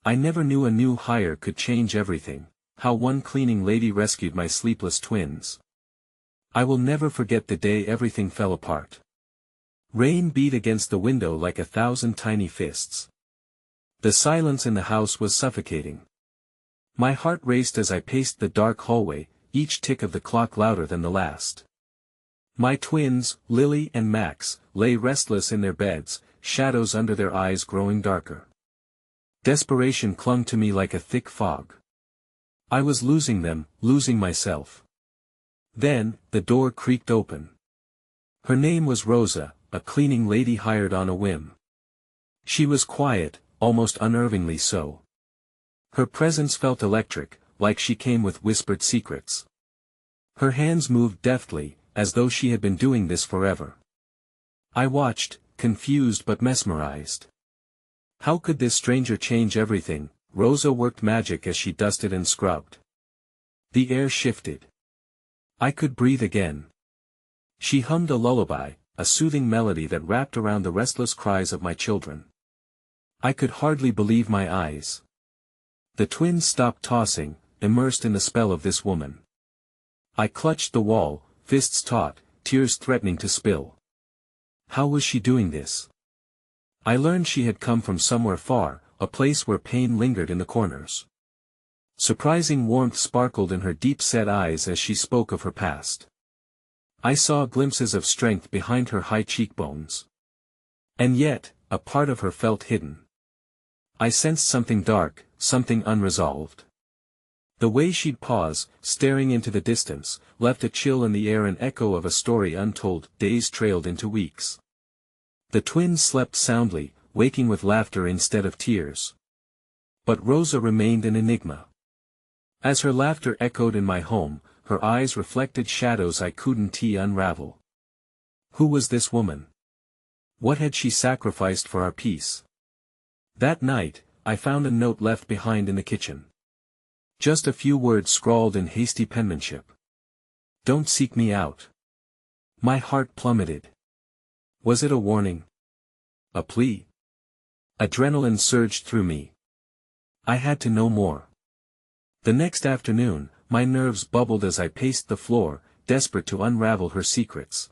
I never knew a new hire could change everything, how one cleaning lady rescued my sleepless twins. I will never forget the day everything fell apart. Rain beat against the window like 1,000 tiny fists. The silence in the house was suffocating. My heart raced as I paced the dark hallway, each tick of the clock louder than the last. My twins, Lily and Max, lay restless in their beds, shadows under their eyes growing darker. Desperation clung to me like a thick fog. I was losing them, losing myself. Then, the door creaked open. Her name was Rosa, a cleaning lady hired on a whim. She was quiet, almost unnervingly so. Her presence felt electric, like she came with whispered secrets. Her hands moved deftly, as though she had been doing this forever. I watched, confused but mesmerized. How could this stranger change everything? Rosa worked magic as she dusted and scrubbed. The air shifted. I could breathe again. She hummed a lullaby, a soothing melody that wrapped around the restless cries of my children. I could hardly believe my eyes. The twins stopped tossing, immersed in the spell of this woman. I clutched the wall, fists taut, tears threatening to spill. How was she doing this? I learned she had come from somewhere far, a place where pain lingered in the corners. Surprising warmth sparkled in her deep-set eyes as she spoke of her past. I saw glimpses of strength behind her high cheekbones. And yet, a part of her felt hidden. I sensed something dark, something unresolved. The way she'd pause, staring into the distance, left a chill in the air, an echo of a story untold. Days trailed into weeks. The twins slept soundly, waking with laughter instead of tears. But Rosa remained an enigma. As her laughter echoed in my home, her eyes reflected shadows I couldn't unravel. Who was this woman? What had she sacrificed for our peace? That night, I found a note left behind in the kitchen. Just a few words scrawled in hasty penmanship. Don't seek me out. My heart plummeted. Was it a warning? A plea? Adrenaline surged through me. I had to know more. The next afternoon, my nerves bubbled as I paced the floor, desperate to unravel her secrets.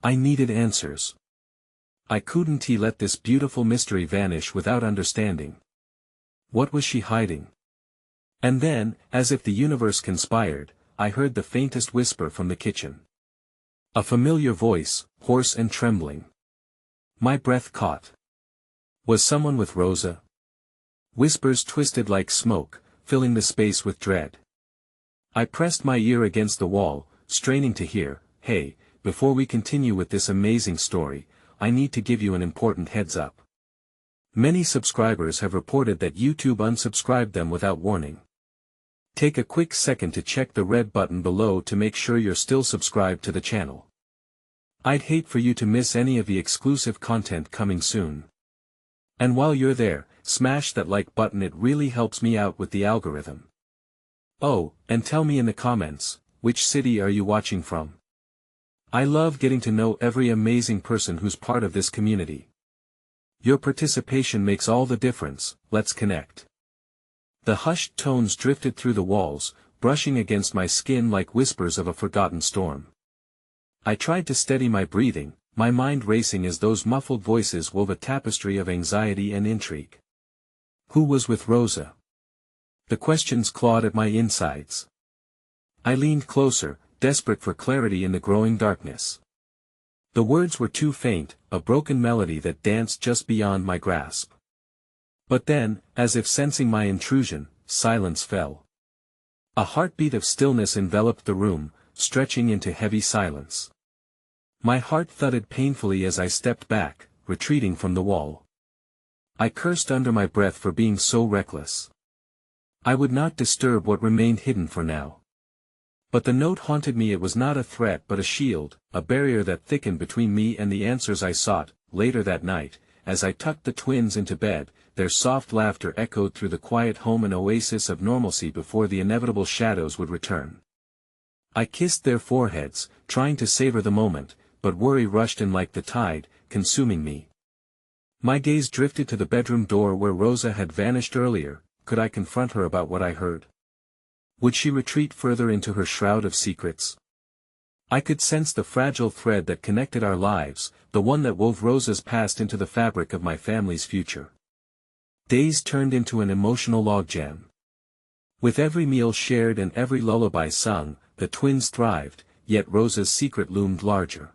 I needed answers. I couldn't let this beautiful mystery vanish without understanding. What was she hiding? And then, as if the universe conspired, I heard the faintest whisper from the kitchen. A familiar voice, hoarse and trembling. My breath caught. Was someone with Rosa? Whispers twisted like smoke, filling the space with dread. I pressed my ear against the wall, straining to hear. Hey, before we continue with this amazing story, I need to give you an important heads up. Many subscribers have reported that YouTube unsubscribed them without warning. Take a quick second to check the red button below to make sure you're still subscribed to the channel. I'd hate for you to miss any of the exclusive content coming soon. And while you're there, smash that like button, it really helps me out with the algorithm. Oh, and tell me in the comments, which city are you watching from? I love getting to know every amazing person who's part of this community. Your participation makes all the difference. Let's connect. The hushed tones drifted through the walls, brushing against my skin like whispers of a forgotten storm. I tried to steady my breathing, my mind racing as those muffled voices wove a tapestry of anxiety and intrigue. Who was with Rosa? The questions clawed at my insides. I leaned closer, desperate for clarity in the growing darkness. The words were too faint, a broken melody that danced just beyond my grasp. But then, as if sensing my intrusion, silence fell. A heartbeat of stillness enveloped the room, stretching into heavy silence. My heart thudded painfully as I stepped back, retreating from the wall. I cursed under my breath for being so reckless. I would not disturb what remained hidden for now. But the note haunted me. It was not a threat but a shield, a barrier that thickened between me and the answers I sought. Later that night, as I tucked the twins into bed, their soft laughter echoed through the quiet home, an oasis of normalcy before the inevitable shadows would return. I kissed their foreheads, trying to savor the moment, but worry rushed in like the tide, consuming me. My gaze drifted to the bedroom door where Rosa had vanished earlier. Could I confront her about what I heard? Would she retreat further into her shroud of secrets? I could sense the fragile thread that connected our lives, the one that wove Rosa's past into the fabric of my family's future. Days turned into an emotional logjam. With every meal shared and every lullaby sung, the twins thrived, yet Rosa's secret loomed larger.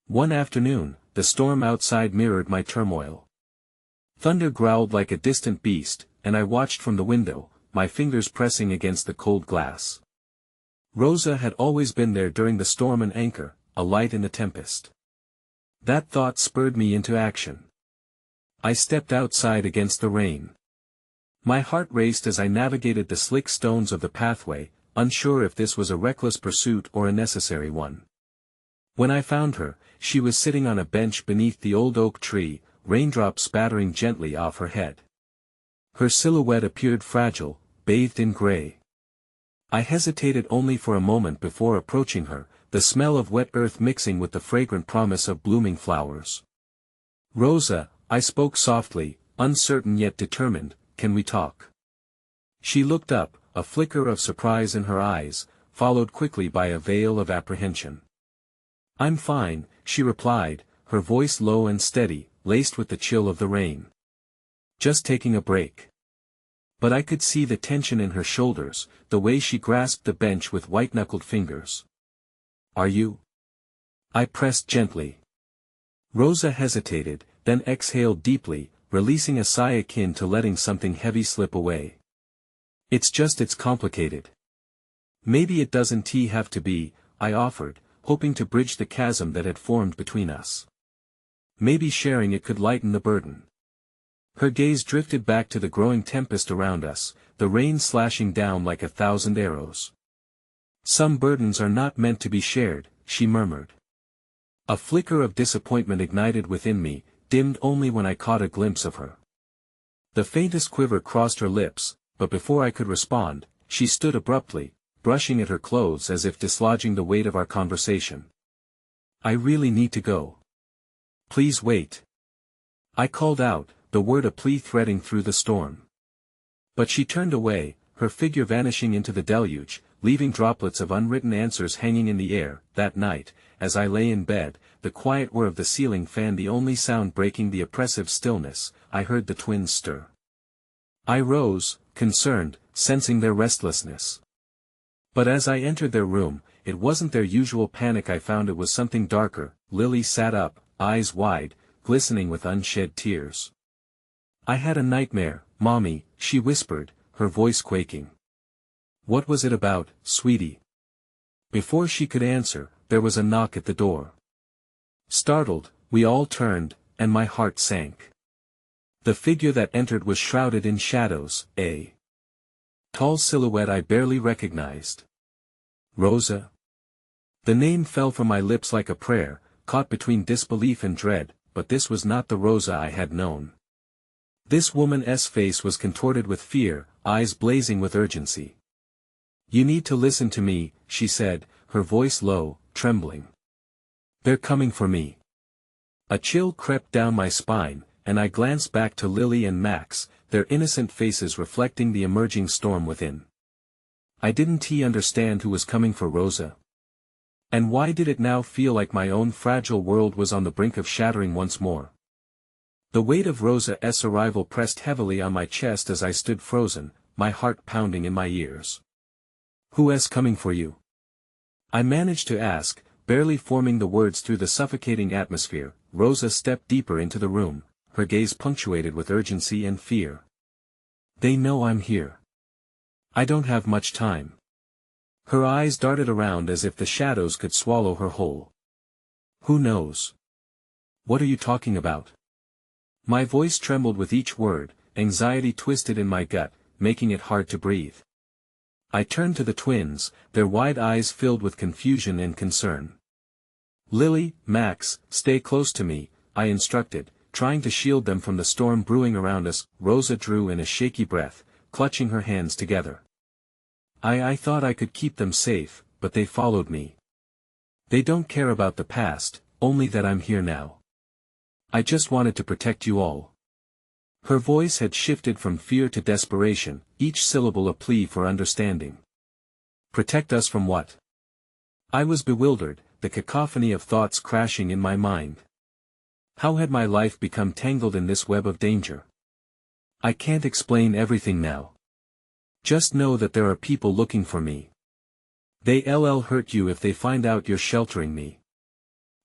One afternoon, the storm outside mirrored my turmoil. Thunder growled like a distant beast, and I watched from the window, my fingers pressing against the cold glass. Rosa had always been there during the storm, an anchor, a light in the tempest. That thought spurred me into action. I stepped outside against the rain. My heart raced as I navigated the slick stones of the pathway, unsure if this was a reckless pursuit or a necessary one. When I found her, she was sitting on a bench beneath the old oak tree, raindrops spattering gently off her head. Her silhouette appeared fragile, bathed in gray. I hesitated only for a moment before approaching her, the smell of wet earth mixing with the fragrant promise of blooming flowers. "Rosa," I spoke softly, uncertain yet determined, "can we talk?" She looked up, a flicker of surprise in her eyes, followed quickly by a veil of apprehension. "I'm fine," she replied, her voice low and steady, laced with the chill of the rain. "Just taking a break." But I could see the tension in her shoulders, the way she grasped the bench with white-knuckled fingers. "Are you?" I pressed gently. Rosa hesitated, then exhaled deeply, releasing a sigh akin to letting something heavy slip away. It's complicated." "Maybe it doesn't have to be," I offered, hoping to bridge the chasm that had formed between us. "Maybe sharing it could lighten the burden." Her gaze drifted back to the growing tempest around us, the rain slashing down like 1,000 arrows. "Some burdens are not meant to be shared," she murmured. A flicker of disappointment ignited within me, dimmed only when I caught a glimpse of her. The faintest quiver crossed her lips, but before I could respond, she stood abruptly, brushing at her clothes as if dislodging the weight of our conversation. "I really need to go. Please wait." I called out, the word a plea threading through the storm. But she turned away, her figure vanishing into the deluge, leaving droplets of unwritten answers hanging in the air. That night, as I lay in bed, the quiet whir of the ceiling fan the only sound breaking the oppressive stillness. I heard the twins stir. I rose, concerned, sensing their restlessness. But as I entered their room, it wasn't their usual panic. I found it was something darker. Lily sat up, eyes wide, glistening with unshed tears. "I had a nightmare, Mommy," she whispered, her voice quaking. "What was it about, sweetie?" Before she could answer, there was a knock at the door. Startled, we all turned, and my heart sank. The figure that entered was shrouded in shadows, a tall silhouette I barely recognized. "Rosa?" The name fell from my lips like a prayer, caught between disbelief and dread, but this was not the Rosa I had known. This woman's face was contorted with fear, eyes blazing with urgency. "You need to listen to me," she said, her voice low, trembling. "They're coming for me." A chill crept down my spine, and I glanced back to Lily and Max, their innocent faces reflecting the emerging storm within. I didn't understand who was coming for Rosa. And why did it now feel like my own fragile world was on the brink of shattering once more? The weight of Rosa's arrival pressed heavily on my chest as I stood frozen, my heart pounding in my ears. "Who's coming for you?" I managed to ask, barely forming the words through the suffocating atmosphere. Rosa stepped deeper into the room, her gaze punctuated with urgency and fear. "They know I'm here. I don't have much time." Her eyes darted around as if the shadows could swallow her whole. "Who knows? What are you talking about?" My voice trembled with each word, anxiety twisted in my gut, making it hard to breathe. I turned to the twins, their wide eyes filled with confusion and concern. "Lily, Max, stay close to me," I instructed, trying to shield them from the storm brewing around us. Rosa drew in a shaky breath, clutching her hands together. I thought I could keep them safe, but they followed me. They don't care about the past, only that I'm here now. I just wanted to protect you all. Her voice had shifted from fear to desperation, each syllable a plea for understanding. Protect us from what? I was bewildered, the cacophony of thoughts crashing in my mind. How had my life become tangled in this web of danger? I can't explain everything now. Just know that there are people looking for me. They'll hurt you if they find out you're sheltering me.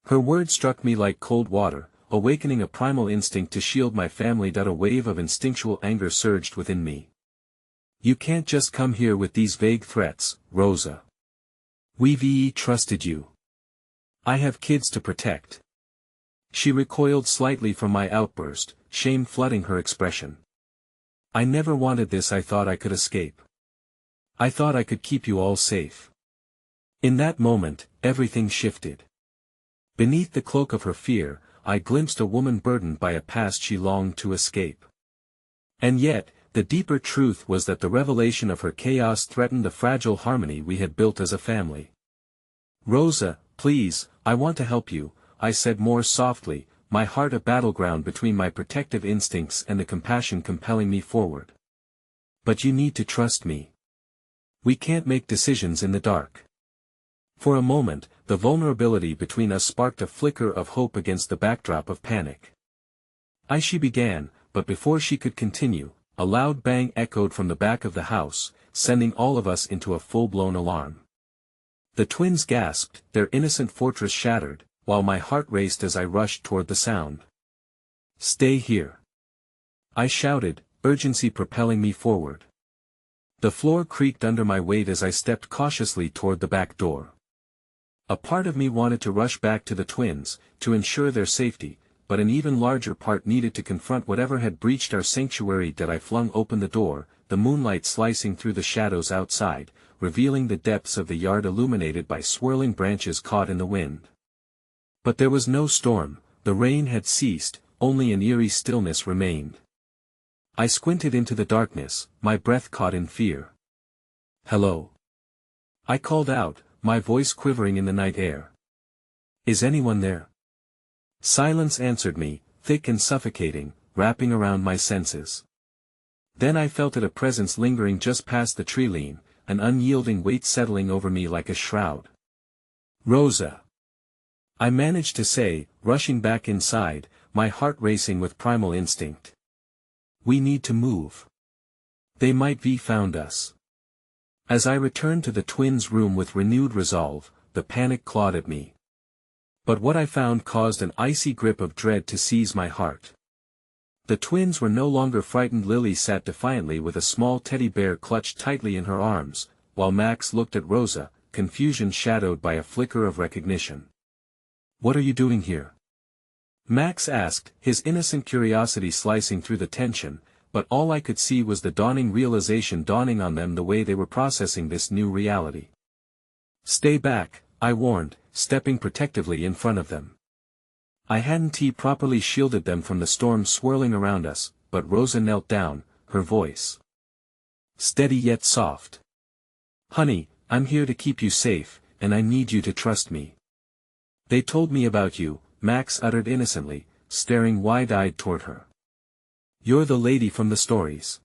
Her words struck me like cold water, awakening a primal instinct to shield my family. A wave of instinctual anger surged within me. You can't just come here with these vague threats, Rosa. We've trusted you. I have kids to protect. She recoiled slightly from my outburst, shame flooding her expression. I never wanted this. I thought I could escape. I thought I could keep you all safe. In that moment, everything shifted. Beneath the cloak of her fear, I glimpsed a woman burdened by a past she longed to escape. And yet, the deeper truth was that the revelation of her chaos threatened the fragile harmony we had built as a family. Rosa, please, I want to help you, I said more softly, my heart a battleground between my protective instincts and the compassion compelling me forward. But you need to trust me. We can't make decisions in the dark. For a moment, the vulnerability between us sparked a flicker of hope against the backdrop of panic. She began, but before she could continue, a loud bang echoed from the back of the house, sending all of us into a full-blown alarm. The twins gasped, their innocent fortress shattered, while my heart raced as I rushed toward the sound. Stay here. I shouted, urgency propelling me forward. The floor creaked under my weight as I stepped cautiously toward the back door. A part of me wanted to rush back to the twins, to ensure their safety, but an even larger part needed to confront whatever had breached our sanctuary. I flung open the door, the moonlight slicing through the shadows outside, revealing the depths of the yard illuminated by swirling branches caught in the wind. But there was no storm, the rain had ceased, only an eerie stillness remained. I squinted into the darkness, my breath caught in fear. Hello. I called out, my voice quivering in the night air. Is anyone there? Silence answered me, thick and suffocating, wrapping around my senses. Then I felt a presence lingering just past the tree line, an unyielding weight settling over me like a shroud. Rosa. I managed to say, rushing back inside, my heart racing with primal instinct. We need to move. They might be found us. As I returned to the twins' room with renewed resolve, the panic clawed at me. But what I found caused an icy grip of dread to seize my heart. The twins were no longer frightened. Lily sat defiantly with a small teddy bear clutched tightly in her arms, while Max looked at Rosa, confusion shadowed by a flicker of recognition. What are you doing here? Max asked, his innocent curiosity slicing through the tension, but all I could see was the dawning realization dawning on them the way they were processing this new reality. Stay back, I warned, stepping protectively in front of them. I hadn't properly shielded them from the storm swirling around us, but Rosa knelt down, her voice steady yet soft. Honey, I'm here to keep you safe, and I need you to trust me. They told me about you, Max uttered innocently, staring wide-eyed toward her. You're the lady from the stories.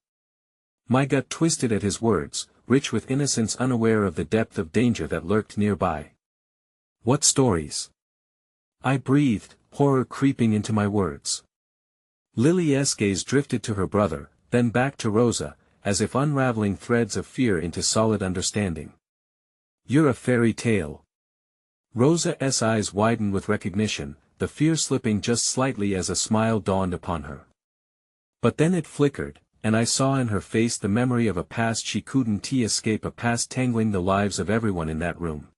My gut twisted at his words, rich with innocence, unaware of the depth of danger that lurked nearby. What stories? I breathed, horror creeping into my words. Lily's gaze drifted to her brother, then back to Rosa, as if unraveling threads of fear into solid understanding. You're a fairy tale. Rosa's eyes widened with recognition, the fear slipping just slightly as a smile dawned upon her. But then it flickered, and I saw in her face the memory of a past she couldn't escape, a past tangling the lives of everyone in that room.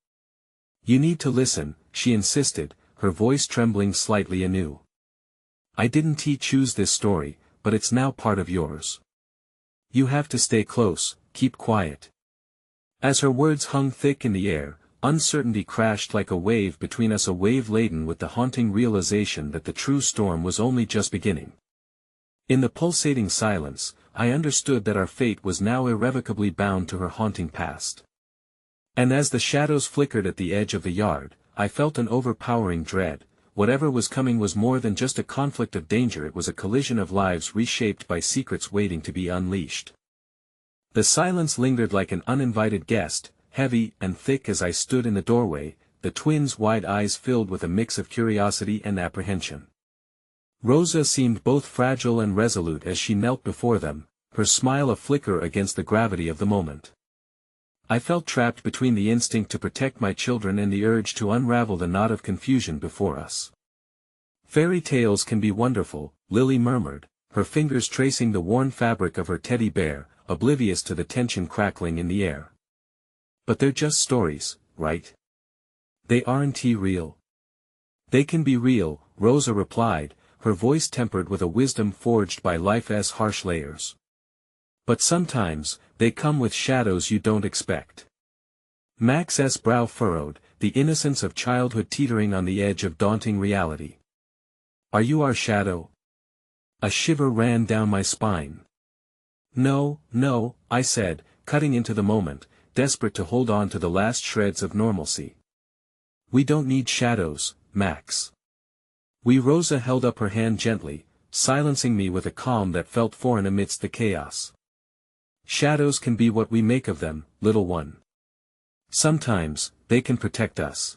You need to listen, she insisted, her voice trembling slightly anew. I didn't choose this story, but it's now part of yours. You have to stay close, keep quiet. As her words hung thick in the air, uncertainty crashed like a wave between us, a wave laden with the haunting realization that the true storm was only just beginning. In the pulsating silence, I understood that our fate was now irrevocably bound to her haunting past. And as the shadows flickered at the edge of the yard, I felt an overpowering dread, whatever was coming was more than just a conflict of danger, it was a collision of lives reshaped by secrets waiting to be unleashed. The silence lingered like an uninvited guest, heavy and thick as I stood in the doorway, the twins' wide eyes filled with a mix of curiosity and apprehension. Rosa seemed both fragile and resolute as she knelt before them, her smile a flicker against the gravity of the moment. I felt trapped between the instinct to protect my children and the urge to unravel the knot of confusion before us. "Fairy tales can be wonderful," Lily murmured, her fingers tracing the worn fabric of her teddy bear, oblivious to the tension crackling in the air. "But they're just stories, right? They aren't real." "They can be real," Rosa replied, her voice tempered with a wisdom forged by life's harsh layers. "But sometimes, they come with shadows you don't expect." Max's brow furrowed, the innocence of childhood teetering on the edge of daunting reality. "Are you our shadow?" A shiver ran down my spine. "No, no," I said, cutting into the moment, desperate to hold on to the last shreds of normalcy. "We don't need shadows, Max." Rosa held up her hand gently, silencing me with a calm that felt foreign amidst the chaos. "Shadows can be what we make of them, little one. Sometimes, they can protect us."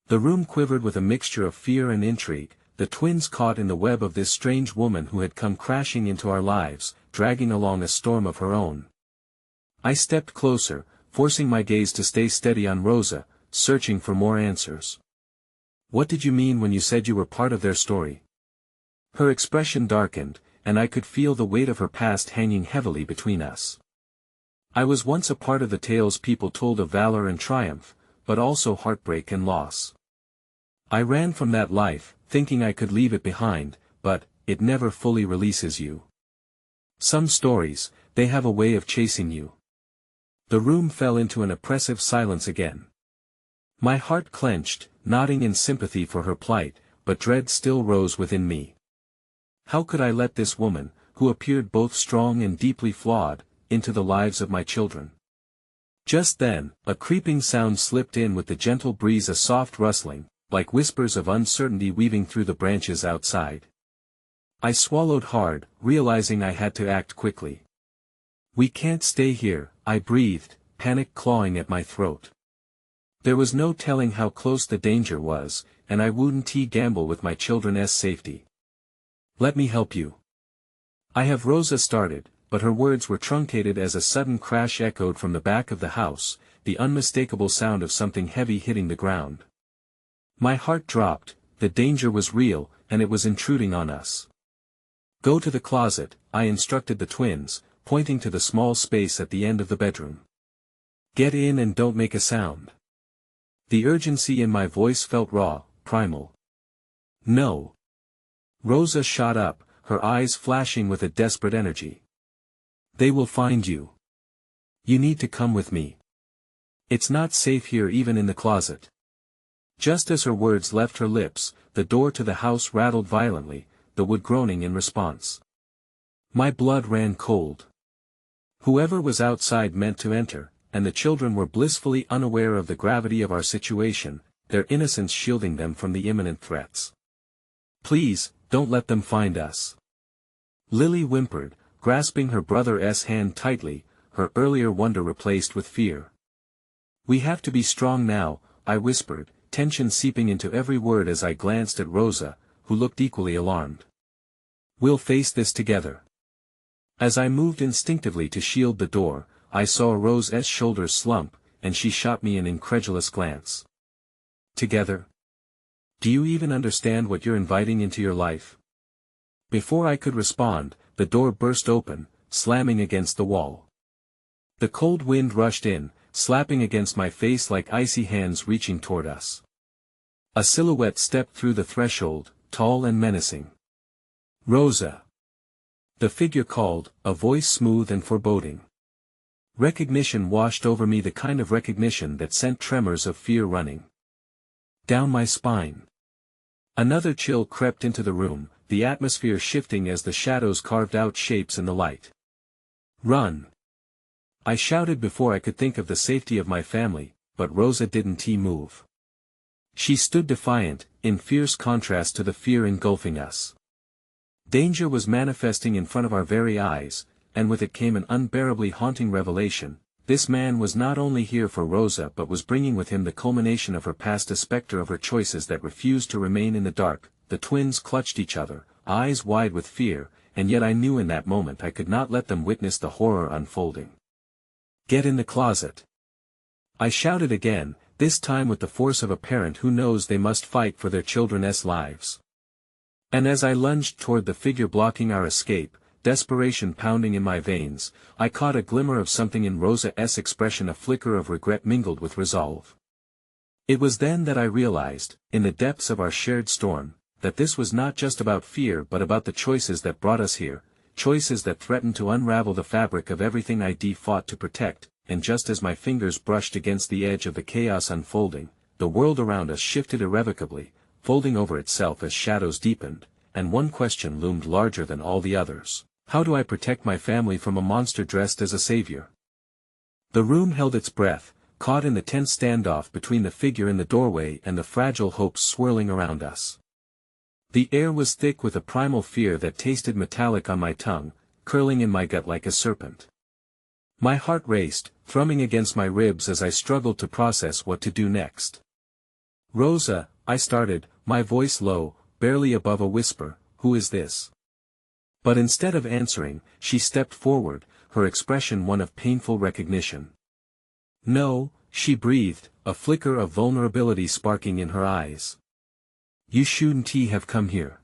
The room quivered with a mixture of fear and intrigue, the twins caught in the web of this strange woman who had come crashing into our lives, dragging along a storm of her own. I stepped closer, forcing my gaze to stay steady on Rosa, searching for more answers. "What did you mean when you said you were part of their story?" Her expression darkened, and I could feel the weight of her past hanging heavily between us. "I was once a part of the tales people told of valor and triumph, but also heartbreak and loss. I ran from that life, thinking I could leave it behind, but it never fully releases you. Some stories, they have a way of chasing you." The room fell into an oppressive silence again. My heart clenched, nodding in sympathy for her plight, but dread still rose within me. How could I let this woman, who appeared both strong and deeply flawed, into the lives of my children? Just then, a creeping sound slipped in with the gentle breeze, a soft rustling, like whispers of uncertainty weaving through the branches outside. I swallowed hard, realizing I had to act quickly. "We can't stay here," I breathed, panic clawing at my throat. There was no telling how close the danger was, and I wouldn't gamble with my children's safety. "Let me help you." Rosa started, but her words were truncated as a sudden crash echoed from the back of the house, the unmistakable sound of something heavy hitting the ground. My heart dropped, the danger was real, and it was intruding on us. "Go to the closet," I instructed the twins, pointing to the small space at the end of the bedroom. "Get in and don't make a sound." The urgency in my voice felt raw, primal. "No." Rosa shot up, her eyes flashing with a desperate energy. "They will find you. You need to come with me. It's not safe here, even in the closet." Just as her words left her lips, the door to the house rattled violently, the wood groaning in response. My blood ran cold. Whoever was outside meant to enter, and the children were blissfully unaware of the gravity of our situation, their innocence shielding them from the imminent threats. "Please, don't let them find us." Lily whimpered, grasping her brother's hand tightly, her earlier wonder replaced with fear. "We have to be strong now," I whispered, tension seeping into every word as I glanced at Rosa, who looked equally alarmed. "We'll face this together." As I moved instinctively to shield the door, I saw Rosa's shoulders slump, and she shot me an incredulous glance. "Together? Do you even understand what you're inviting into your life?" Before I could respond, the door burst open, slamming against the wall. The cold wind rushed in, slapping against my face like icy hands reaching toward us. A silhouette stepped through the threshold, tall and menacing. "Rosa!" The figure called, a voice smooth and foreboding. Recognition washed over me, the kind of recognition that sent tremors of fear running down my spine. Another chill crept into the room, the atmosphere shifting as the shadows carved out shapes in the light. "Run!" I shouted before I could think of the safety of my family, but Rosa didn't move. She stood defiant, in fierce contrast to the fear engulfing us. Danger was manifesting in front of our very eyes, and with it came an unbearably haunting revelation. This man was not only here for Rosa but was bringing with him the culmination of her past, a specter of her choices that refused to remain in the dark. The twins clutched each other, eyes wide with fear, and yet I knew in that moment I could not let them witness the horror unfolding. "Get in the closet!" I shouted again, this time with the force of a parent who knows they must fight for their children's lives. And as I lunged toward the figure blocking our escape, desperation pounding in my veins, I caught a glimmer of something in Rosa's expression, a flicker of regret mingled with resolve. It was then that I realized, in the depths of our shared storm, that this was not just about fear but about the choices that brought us here, choices that threatened to unravel the fabric of everything I fought to protect. And just as my fingers brushed against the edge of the chaos unfolding, the world around us shifted irrevocably, folding over itself as shadows deepened, and one question loomed larger than all the others. How do I protect my family from a monster dressed as a savior? The room held its breath, caught in the tense standoff between the figure in the doorway and the fragile hopes swirling around us. The air was thick with a primal fear that tasted metallic on my tongue, curling in my gut like a serpent. My heart raced, thrumming against my ribs as I struggled to process what to do next. "Rosa," I started, my voice low, barely above a whisper, "who is this?" But instead of answering, she stepped forward, her expression one of painful recognition. "No," she breathed, a flicker of vulnerability sparking in her eyes. "You shouldn't have come here."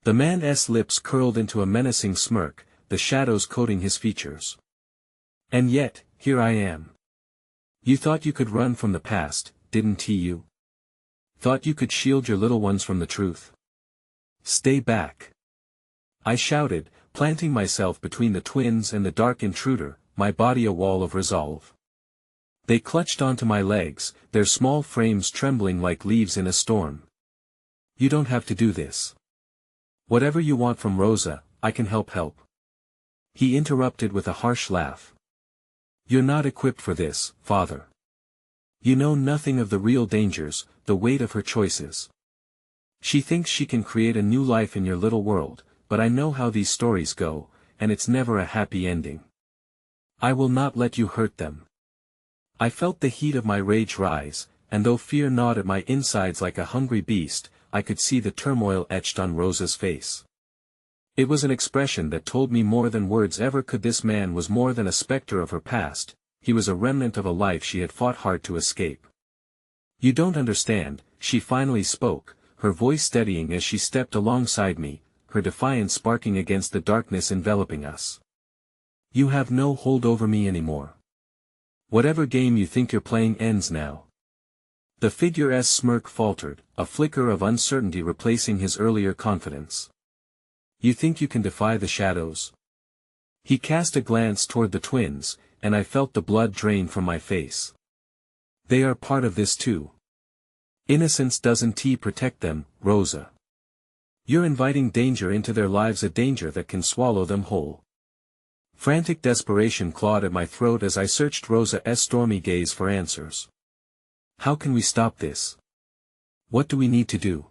The man's lips curled into a menacing smirk, the shadows coating his features. "And yet, here I am. You thought you could run from the past, didn't you? Thought you could shield your little ones from the truth? Stay back!" I shouted, planting myself between the twins and the dark intruder, my body a wall of resolve. They clutched onto my legs, their small frames trembling like leaves in a storm. "You don't have to do this. Whatever you want from Rosa, I can help." He interrupted with a harsh laugh. "You're not equipped for this, father. You know nothing of the real dangers, the weight of her choices. She thinks she can create a new life in your little world, but I know how these stories go, and it's never a happy ending. I will not let you hurt them." I felt the heat of my rage rise, and though fear gnawed at my insides like a hungry beast, I could see the turmoil etched on Rosa's face. It was an expression that told me more than words ever could. This man was more than a specter of her past, he was a remnant of a life she had fought hard to escape. "You don't understand," she finally spoke, her voice steadying as she stepped alongside me, her defiance sparking against the darkness enveloping us. "You have no hold over me anymore. Whatever game you think you're playing ends now." The figure's smirk faltered, a flicker of uncertainty replacing his earlier confidence. "You think you can defy the shadows?" He cast a glance toward the twins, and I felt the blood drain from my face. "They are part of this too. Innocence doesn't protect them, Rosa. You're inviting danger into their lives, a danger that can swallow them whole." Frantic desperation clawed at my throat as I searched Rosa's stormy gaze for answers. "How can we stop this? What do we need to do?"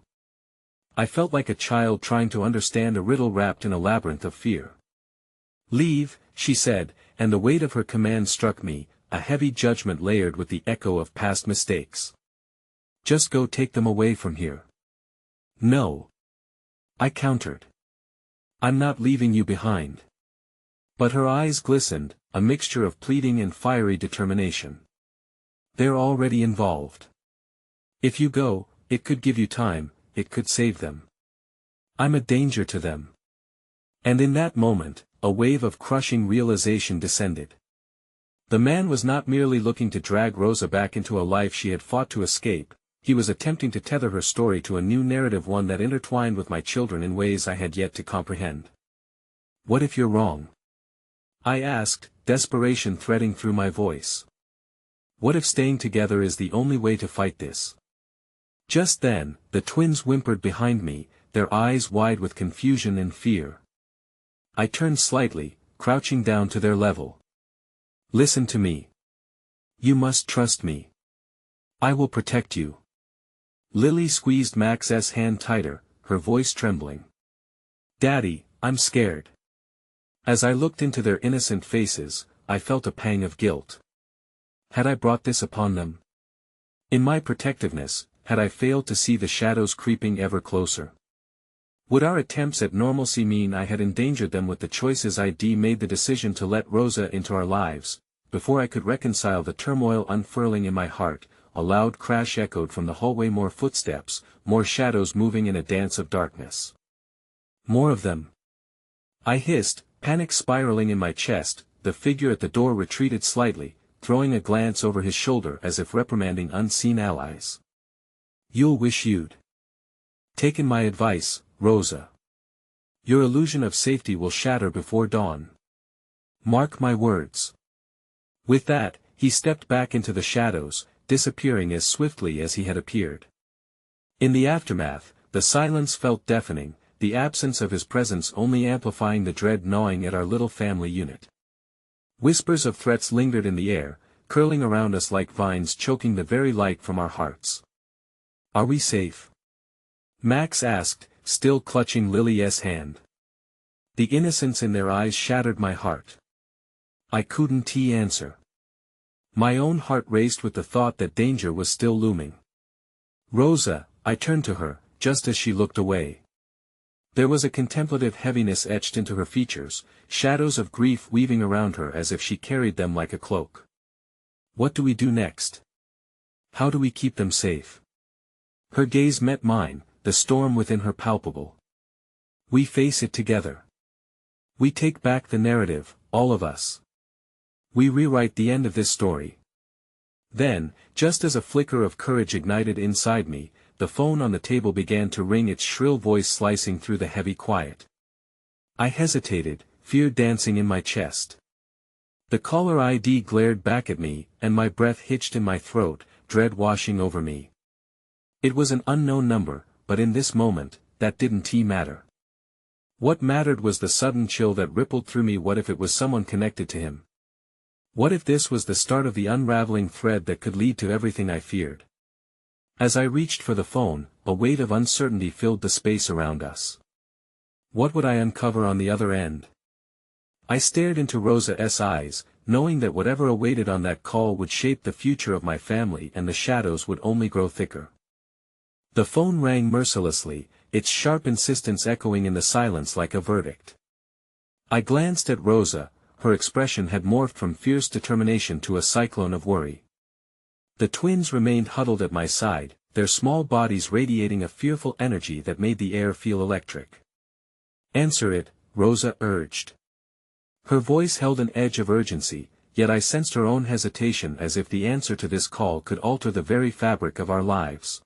I felt like a child trying to understand a riddle wrapped in a labyrinth of fear. "Leave," she said, and the weight of her command struck me, a heavy judgment layered with the echo of past mistakes. "Just go, take them away from here." "No," I countered. "I'm not leaving you behind." But her eyes glistened, a mixture of pleading and fiery determination. "They're already involved. If you go, it could give you time, it could save them. I'm a danger to them." And in that moment, a wave of crushing realization descended. The man was not merely looking to drag Rosa back into a life she had fought to escape, he was attempting to tether her story to a new narrative, one that intertwined with my children in ways I had yet to comprehend. "What if you're wrong?" I asked, desperation threading through my voice. "What if staying together is the only way to fight this?" Just then, the twins whimpered behind me, their eyes wide with confusion and fear. I turned slightly, crouching down to their level. "Listen to me. You must trust me. I will protect you." Lily squeezed Max's hand tighter, her voice trembling. "Daddy, I'm scared." As I looked into their innocent faces, I felt a pang of guilt. Had I brought this upon them? In my protectiveness, had I failed to see the shadows creeping ever closer? Would our attempts at normalcy mean I had endangered them with the choices I'd made the decision to let Rosa into our lives? Before I could reconcile the turmoil unfurling in my heart, a loud crash echoed from the hallway. More footsteps, more shadows moving in a dance of darkness. More of them. I hissed, panic spiraling in my chest. The figure at the door retreated slightly, throwing a glance over his shoulder as if reprimanding unseen allies. "You'll wish you'd taken my advice, Rosa. Your illusion of safety will shatter before dawn. Mark my words." With that, he stepped back into the shadows, disappearing as swiftly as he had appeared. In the aftermath, the silence felt deafening, the absence of his presence only amplifying the dread gnawing at our little family unit. Whispers of threats lingered in the air, curling around us like vines, choking the very light from our hearts. "Are we safe?" Max asked, still clutching Lily's hand. The innocence in their eyes shattered my heart. I couldn't answer. My own heart raced with the thought that danger was still looming. "Rosa," I turned to her, just as she looked away. There was a contemplative heaviness etched into her features, shadows of grief weaving around her as if she carried them like a cloak. "What do we do next? How do we keep them safe?" Her gaze met mine, the storm within her palpable. "We face it together. We take back the narrative, all of us. We rewrite the end of this story." Then, just as a flicker of courage ignited inside me, the phone on the table began to ring, its shrill voice slicing through the heavy quiet. I hesitated, fear dancing in my chest. The caller ID glared back at me, and my breath hitched in my throat, dread washing over me. It was an unknown number, but in this moment, that didn't matter. What mattered was the sudden chill that rippled through me. What if it was someone connected to him? What if this was the start of the unraveling thread that could lead to everything I feared? As I reached for the phone, a weight of uncertainty filled the space around us. What would I uncover on the other end? I stared into Rosa's eyes, knowing that whatever awaited on that call would shape the future of my family, and the shadows would only grow thicker. The phone rang mercilessly, its sharp insistence echoing in the silence like a verdict. I glanced at Rosa. Her expression had morphed from fierce determination to a cyclone of worry. The twins remained huddled at my side, their small bodies radiating a fearful energy that made the air feel electric. "Answer it," Rosa urged. Her voice held an edge of urgency, yet I sensed her own hesitation, as if the answer to this call could alter the very fabric of our lives.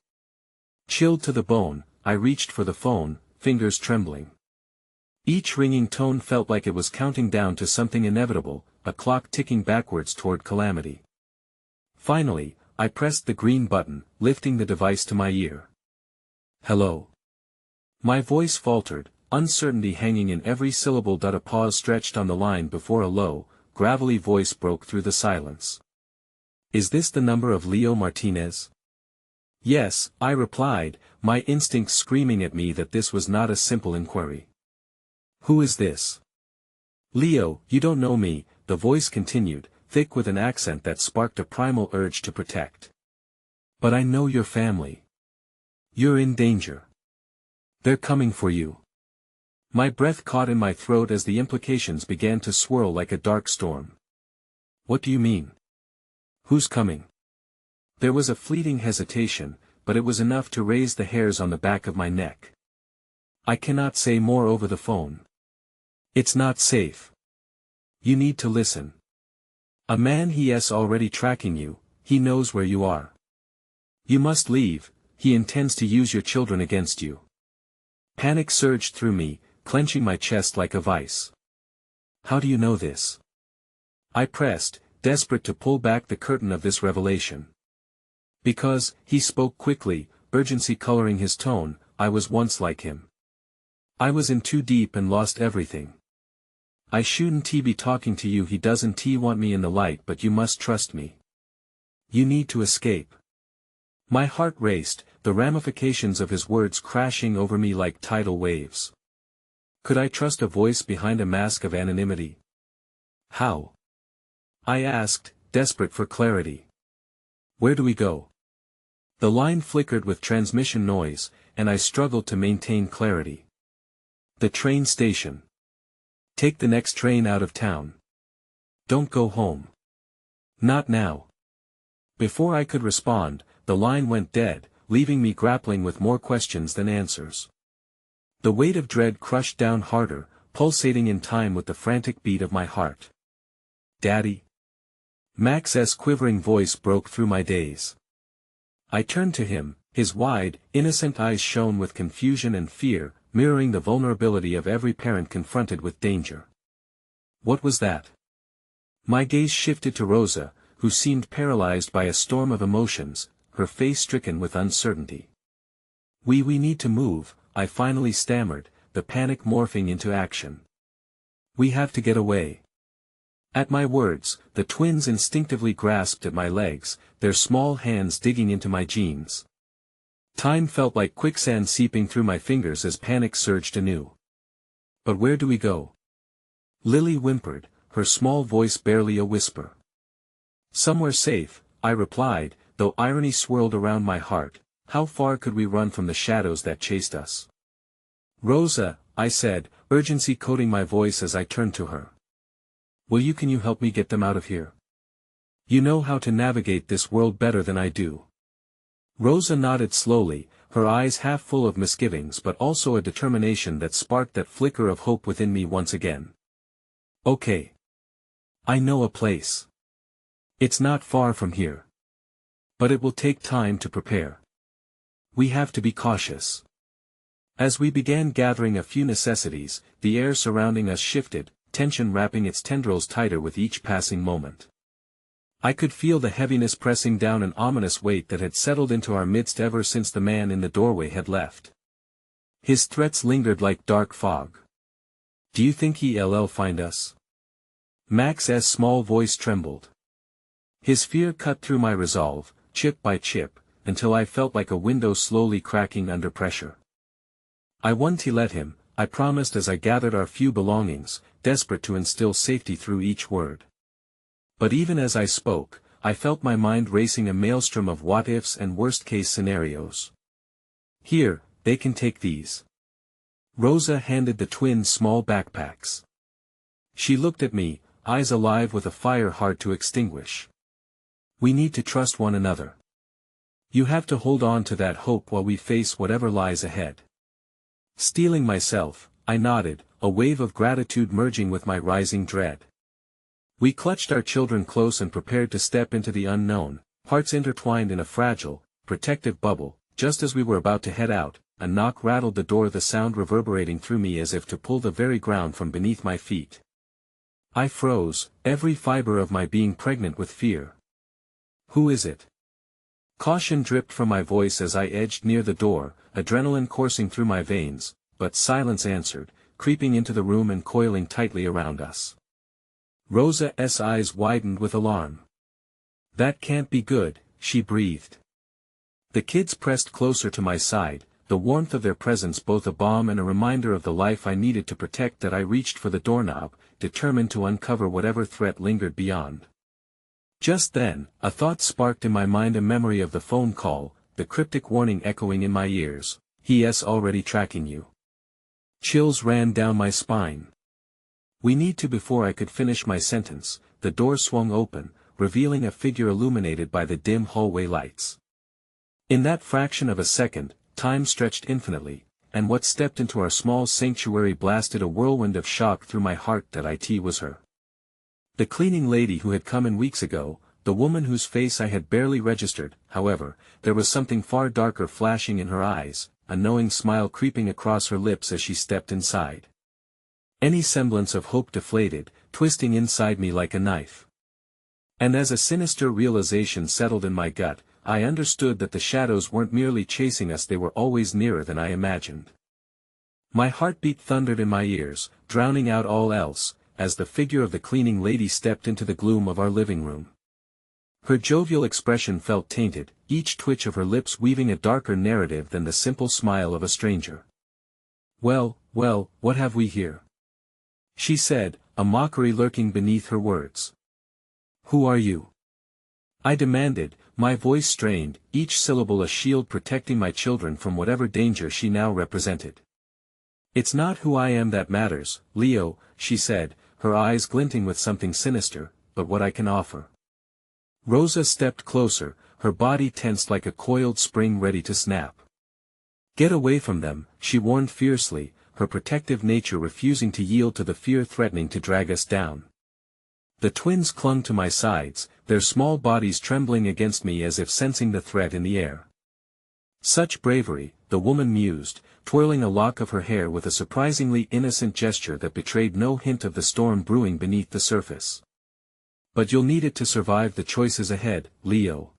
Chilled to the bone, I reached for the phone, fingers trembling. Each ringing tone felt like it was counting down to something inevitable, a clock ticking backwards toward calamity. Finally, I pressed the green button, lifting the device to my ear. "Hello." My voice faltered, uncertainty hanging in every syllable. A pause stretched on the line before a low, gravelly voice broke through the silence. "Is this the number of Leo Martinez?" "Yes," I replied, my instincts screaming at me that this was not a simple inquiry. "Who is this?" "Leo, you don't know me," the voice continued, thick with an accent that sparked a primal urge to protect. "But I know your family. You're in danger. They're coming for you." My breath caught in my throat as the implications began to swirl like a dark storm. "What do you mean? Who's coming?" There was a fleeting hesitation, but it was enough to raise the hairs on the back of my neck. "I cannot say more over the phone. It's not safe. You need to listen. A man he's already tracking you, he knows where you are. You must leave, he intends to use your children against you." Panic surged through me, clenching my chest like a vice. "How do you know this?" I pressed, desperate to pull back the curtain of this revelation. "Because," he spoke quickly, urgency coloring his tone, "I was once like him. I was in too deep and lost everything. I shouldn't be talking to you. He doesn't want me in the light, but you must trust me. You need to escape." My heart raced, the ramifications of his words crashing over me like tidal waves. Could I trust a voice behind a mask of anonymity? How? I asked, desperate for clarity. Where do we go? The line flickered with transmission noise, and I struggled to maintain clarity. The train station. Take the next train out of town. Don't go home. Not now. Before I could respond, the line went dead, leaving me grappling with more questions than answers. The weight of dread crushed down harder, pulsating in time with the frantic beat of my heart. Daddy? Max's quivering voice broke through my daze. I turned to him, his wide, innocent eyes shone with confusion and fear, mirroring the vulnerability of every parent confronted with danger. What was that? My gaze shifted to Rosa, who seemed paralyzed by a storm of emotions, her face stricken with uncertainty. We need to move, I finally stammered, the panic morphing into action. We have to get away. At my words, the twins instinctively grasped at my legs, their small hands digging into my jeans. Time felt like quicksand seeping through my fingers as panic surged anew. But where do we go? Lily whimpered, her small voice barely a whisper. Somewhere safe, I replied, though irony swirled around my heart. How far could we run from the shadows that chased us? Rosa, I said, urgency coating my voice as I turned to her. Can you help me get them out of here? You know how to navigate this world better than I do. Rosa nodded slowly, her eyes half full of misgivings but also a determination that sparked that flicker of hope within me once again. Okay. I know a place. It's not far from here. But it will take time to prepare. We have to be cautious. As we began gathering a few necessities, the air surrounding us shifted, tension wrapping its tendrils tighter with each passing moment. I could feel the heaviness pressing down, an ominous weight that had settled into our midst ever since the man in the doorway had left. His threats lingered like dark fog. Do you think he'll find us? Max's small voice trembled. His fear cut through my resolve, chip by chip, until I felt like a window slowly cracking under pressure. I won't let him, I promised as I gathered our few belongings, desperate to instill safety through each word. But even as I spoke, I felt my mind racing a maelstrom of what-ifs and worst-case scenarios. Here, they can take these. Rosa handed the twins small backpacks. She looked at me, eyes alive with a fire hard to extinguish. We need to trust one another. You have to hold on to that hope while we face whatever lies ahead. Steeling myself, I nodded, a wave of gratitude merging with my rising dread. We clutched our children close and prepared to step into the unknown, hearts intertwined in a fragile, protective bubble. Just as we were about to head out, a knock rattled the door, the sound reverberating through me as if to pull the very ground from beneath my feet. I froze, every fiber of my being pregnant with fear. Who is it? Caution dripped from my voice as I edged near the door, adrenaline coursing through my veins, but silence answered, creeping into the room and coiling tightly around us. Rosa's eyes widened with alarm. That can't be good, she breathed. The kids pressed closer to my side, the warmth of their presence both a balm and a reminder of the life I needed to protect. That I reached for the doorknob, determined to uncover whatever threat lingered beyond. Just then, a thought sparked in my mind, a memory of the phone call, the cryptic warning echoing in my ears, "He's already tracking you." Chills ran down my spine. We need to. Before I could finish my sentence, the door swung open, revealing a figure illuminated by the dim hallway lights. In that fraction of a second, time stretched infinitely, and what stepped into our small sanctuary blasted a whirlwind of shock through my heart. That it was her. The cleaning lady who had come in weeks ago, the woman whose face I had barely registered. However, there was something far darker flashing in her eyes, a knowing smile creeping across her lips as she stepped inside. Any semblance of hope deflated, twisting inside me like a knife. And as a sinister realization settled in my gut, I understood that the shadows weren't merely chasing us, they were always nearer than I imagined. My heartbeat thundered in my ears, drowning out all else, as the figure of the cleaning lady stepped into the gloom of our living room. Her jovial expression felt tainted, each twitch of her lips weaving a darker narrative than the simple smile of a stranger. "Well, well, what have we here?" she said, a mockery lurking beneath her words. "Who are you?" I demanded, my voice strained, each syllable a shield protecting my children from whatever danger she now represented. "It's not who I am that matters, Leo," she said, her eyes glinting with something sinister, "but what I can offer." Rosa stepped closer, her body tensed like a coiled spring ready to snap. "Get away from them," she warned fiercely, her protective nature refusing to yield to the fear threatening to drag us down. The twins clung to my sides, their small bodies trembling against me as if sensing the threat in the air. "Such bravery," the woman mused, twirling a lock of her hair with a surprisingly innocent gesture that betrayed no hint of the storm brewing beneath the surface. "But you'll need it to survive the choices ahead, Leo."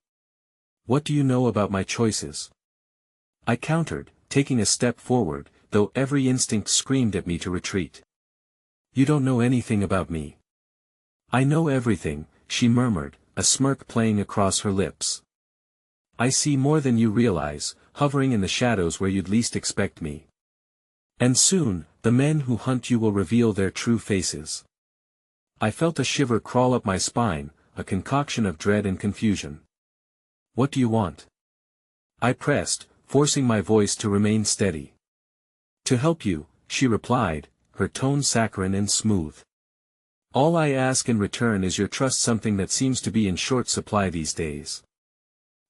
"What do you know about my choices?" I countered, taking a step forward, though every instinct screamed at me to retreat. "You don't know anything about me." "I know everything," she murmured, a smirk playing across her lips. "I see more than you realize, hovering in the shadows where you'd least expect me. And soon, the men who hunt you will reveal their true faces." I felt a shiver crawl up my spine, a concoction of dread and confusion. "What do you want?" I pressed, forcing my voice to remain steady. "To help you," she replied, her tone saccharine and smooth. "All I ask in return is your trust, something that seems to be in short supply these days."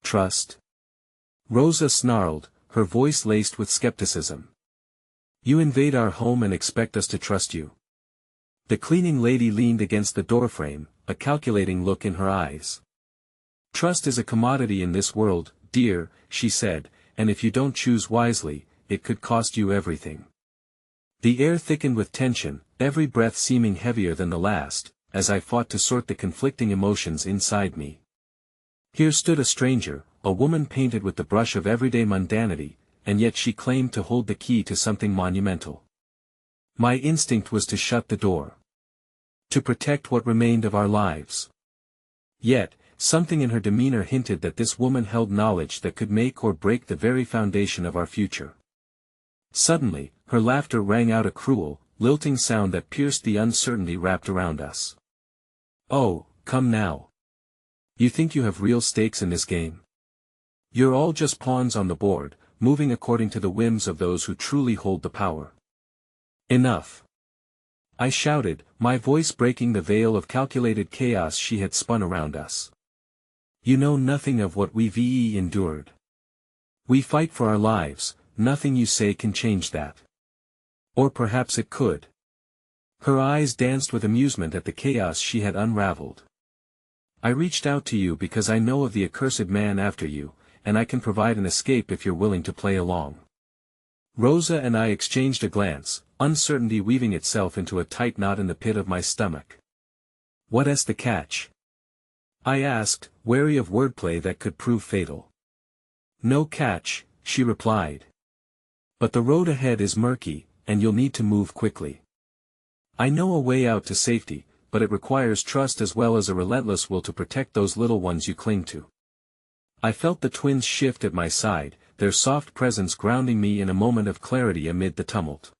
"Trust?" Rosa snarled, her voice laced with skepticism. "You invade our home and expect us to trust you?" The cleaning lady leaned against the doorframe, a calculating look in her eyes. "Trust is a commodity in this world, dear," she said, "and if you don't choose wisely, it could cost you everything." The air thickened with tension, every breath seeming heavier than the last, as I fought to sort the conflicting emotions inside me. Here stood a stranger, a woman painted with the brush of everyday mundanity, and yet she claimed to hold the key to something monumental. My instinct was to shut the door. To protect what remained of our lives. Yet, something in her demeanor hinted that this woman held knowledge that could make or break the very foundation of our future. Suddenly, her laughter rang out, a cruel, lilting sound that pierced the uncertainty wrapped around us. "Oh, come now. You think you have real stakes in this game? You're all just pawns on the board, moving according to the whims of those who truly hold the power." "Enough!" I shouted, my voice breaking the veil of calculated chaos she had spun around us. "You know nothing of what we've endured. We fight for our lives, nothing you say can change that. Or perhaps it could." Her eyes danced with amusement at the chaos she had unraveled. "I reached out to you because I know of the accursed man after you, and I can provide an escape if you're willing to play along." Rosa and I exchanged a glance, uncertainty weaving itself into a tight knot in the pit of my stomach. "What's the catch?" I asked, wary of wordplay that could prove fatal. "No catch," she replied. "But the road ahead is murky, and you'll need to move quickly. I know a way out to safety, but it requires trust as well as a relentless will to protect those little ones you cling to." I felt the twins shift at my side, their soft presence grounding me in a moment of clarity amid the tumult.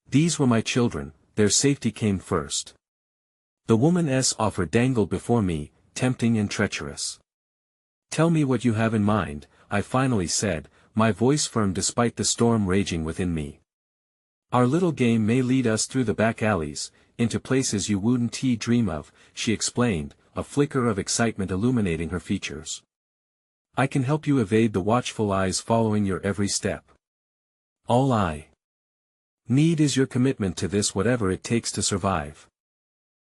These were my children, their safety came first. The woman's offer dangled before me, tempting and treacherous. "Tell me what you have in mind," I finally said, my voice firm despite the storm raging within me. "Our little game may lead us through the back alleys, into places you wouldn't dream of," she explained, a flicker of excitement illuminating her features. "I can help you evade the watchful eyes following your every step. All I need is your commitment to this, whatever it takes to survive."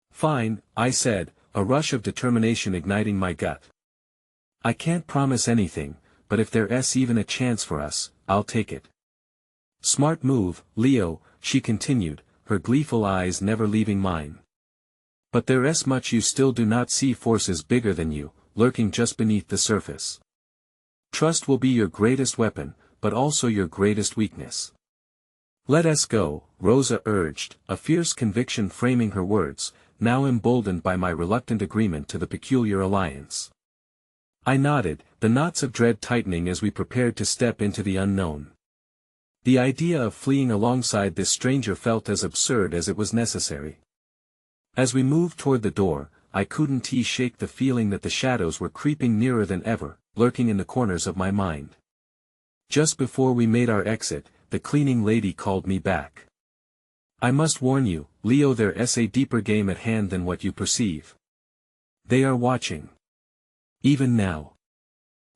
"Fine," I said, a rush of determination igniting my gut. "I can't promise anything, but if there's even a chance for us, I'll take it." "Smart move, Leo," she continued, her gleeful eyes never leaving mine. "But there's much you still do not see, forces bigger than you, lurking just beneath the surface. Trust will be your greatest weapon, but also your greatest weakness." "Let us go," Rosa urged, a fierce conviction framing her words, now emboldened by my reluctant agreement to the peculiar alliance. I nodded, the knots of dread tightening as we prepared to step into the unknown. The idea of fleeing alongside this stranger felt as absurd as it was necessary. As we moved toward the door, I couldn't shake the feeling that the shadows were creeping nearer than ever, lurking in the corners of my mind. Just before we made our exit, the cleaning lady called me back. I must warn you, Leo, there's a deeper game at hand than what you perceive. They are watching. Even now.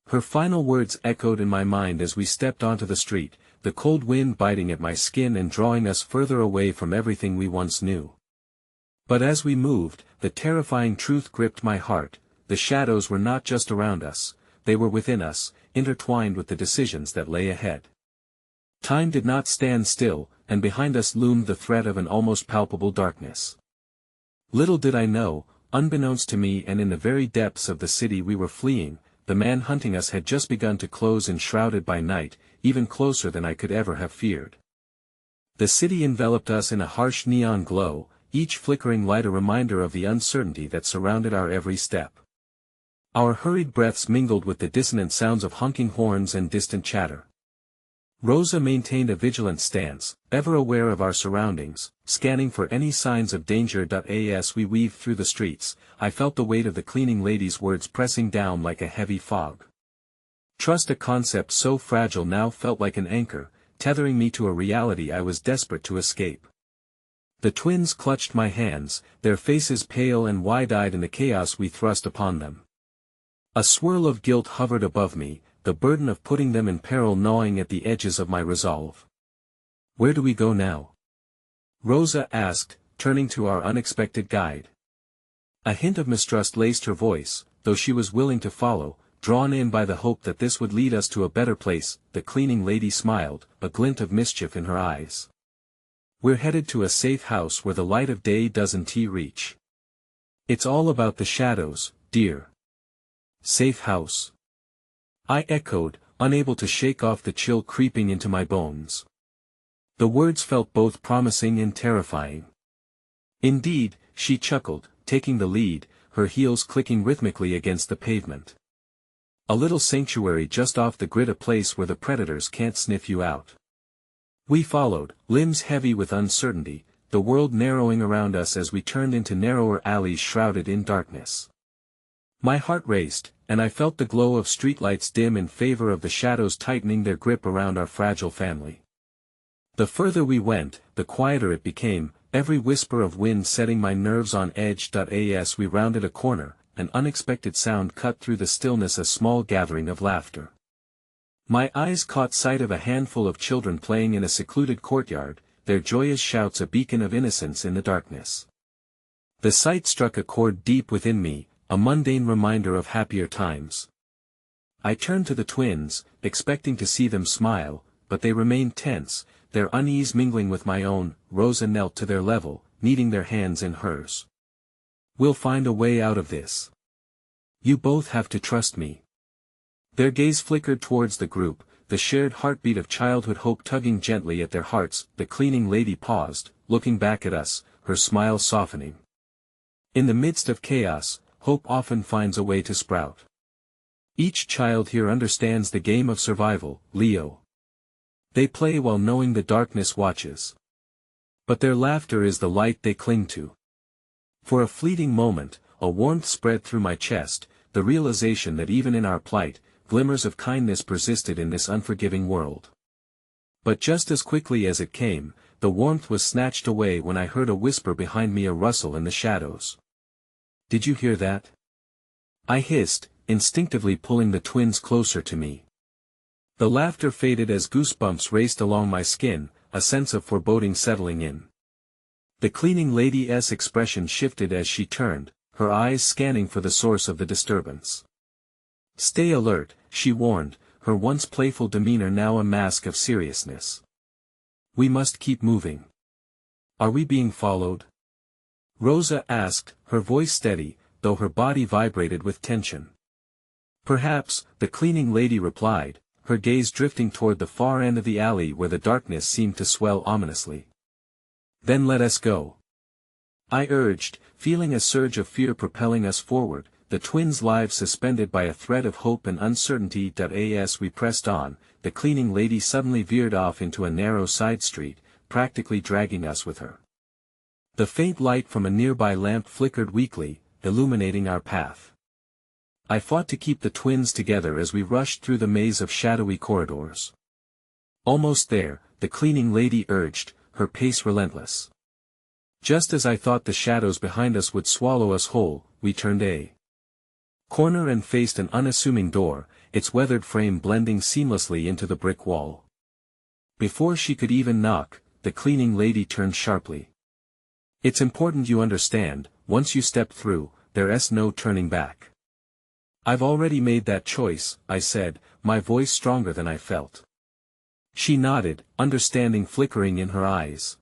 Her final words echoed in my mind as we stepped onto the street, the cold wind biting at my skin and drawing us further away from everything we once knew. But as we moved, the terrifying truth gripped my heart. The shadows were not just around us, they were within us, intertwined with the decisions that lay ahead. Time did not stand still, and behind us loomed the threat of an almost palpable darkness. Little did I know, unbeknownst to me and in the very depths of the city we were fleeing, the man hunting us had just begun to close in, shrouded by night, even closer than I could ever have feared. The city enveloped us in a harsh neon glow, each flickering light a reminder of the uncertainty that surrounded our every step. Our hurried breaths mingled with the dissonant sounds of honking horns and distant chatter. Rosa maintained a vigilant stance, ever aware of our surroundings, scanning for any signs of danger. As we weaved through the streets, I felt the weight of the cleaning lady's words pressing down like a heavy fog. Trust, a concept so fragile, now felt like an anchor, tethering me to a reality I was desperate to escape. The twins clutched my hands, their faces pale and wide-eyed in the chaos we thrust upon them. A swirl of guilt hovered above me, the burden of putting them in peril gnawing at the edges of my resolve. Where do we go now? Rosa asked, turning to our unexpected guide. A hint of mistrust laced her voice, though she was willing to follow, drawn in by the hope that this would lead us to a better place. The cleaning lady smiled, a glint of mischief in her eyes. We're headed to a safe house where the light of day doesn't reach. It's all about the shadows, dear. Safe house. I echoed, unable to shake off the chill creeping into my bones. The words felt both promising and terrifying. Indeed, she chuckled, taking the lead, her heels clicking rhythmically against the pavement. A little sanctuary just off the grid, a place where the predators can't sniff you out. We followed, limbs heavy with uncertainty, the world narrowing around us as we turned into narrower alleys shrouded in darkness. My heart raced, and I felt the glow of streetlights dim in favor of the shadows tightening their grip around our fragile family. The further we went, the quieter it became, every whisper of wind setting my nerves on edge. As we rounded a corner, an unexpected sound cut through the stillness, a small gathering of laughter. My eyes caught sight of a handful of children playing in a secluded courtyard, their joyous shouts a beacon of innocence in the darkness. The sight struck a chord deep within me, a mundane reminder of happier times. I turned to the twins, expecting to see them smile, but they remained tense, their unease mingling with my own. Rosa knelt to their level, kneading their hands in hers. We'll find a way out of this. You both have to trust me. Their gaze flickered towards the group, the shared heartbeat of childhood hope tugging gently at their hearts. The cleaning lady paused, looking back at us, her smile softening. In the midst of chaos, hope often finds a way to sprout. Each child here understands the game of survival, Leo. They play while knowing the darkness watches. But their laughter is the light they cling to. For a fleeting moment, a warmth spread through my chest, the realization that even in our plight, glimmers of kindness persisted in this unforgiving world. But just as quickly as it came, the warmth was snatched away when I heard a whisper behind me, a rustle in the shadows. Did you hear that? I hissed, instinctively pulling the twins closer to me. The laughter faded as goosebumps raced along my skin, a sense of foreboding settling in. The cleaning lady's expression shifted as she turned, her eyes scanning for the source of the disturbance. Stay alert, she warned, her once playful demeanor now a mask of seriousness. We must keep moving. Are we being followed? Rosa asked, her voice steady, though her body vibrated with tension. Perhaps, the cleaning lady replied, her gaze drifting toward the far end of the alley where the darkness seemed to swell ominously. Then let us go. I urged, feeling a surge of fear propelling us forward. the twins' lives suspended by a thread of hope and uncertainty. As we pressed on, the cleaning lady suddenly veered off into a narrow side street, practically dragging us with her. The faint light from a nearby lamp flickered weakly, illuminating our path. I fought to keep the twins together as we rushed through the maze of shadowy corridors. Almost there, the cleaning lady urged, her pace relentless. Just as I thought the shadows behind us would swallow us whole, we turned a corner and faced an unassuming door, its weathered frame blending seamlessly into the brick wall. Before she could even knock, the cleaning lady turned sharply. "It's important you understand, once you step through, there's no turning back." "I've already made that choice," I said, my voice stronger than I felt. She nodded, understanding flickering in her eyes.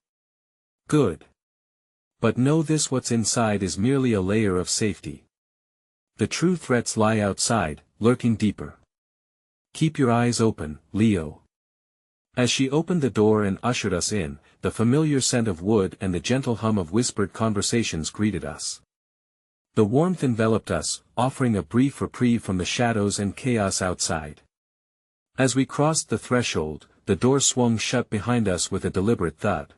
"Good. But know this: what's inside is merely a layer of safety. The true threats lie outside, lurking deeper. Keep your eyes open, Leo." As she opened the door and ushered us in, the familiar scent of wood and the gentle hum of whispered conversations greeted us. The warmth enveloped us, offering a brief reprieve from the shadows and chaos outside. As we crossed the threshold, the door swung shut behind us with a deliberate thud.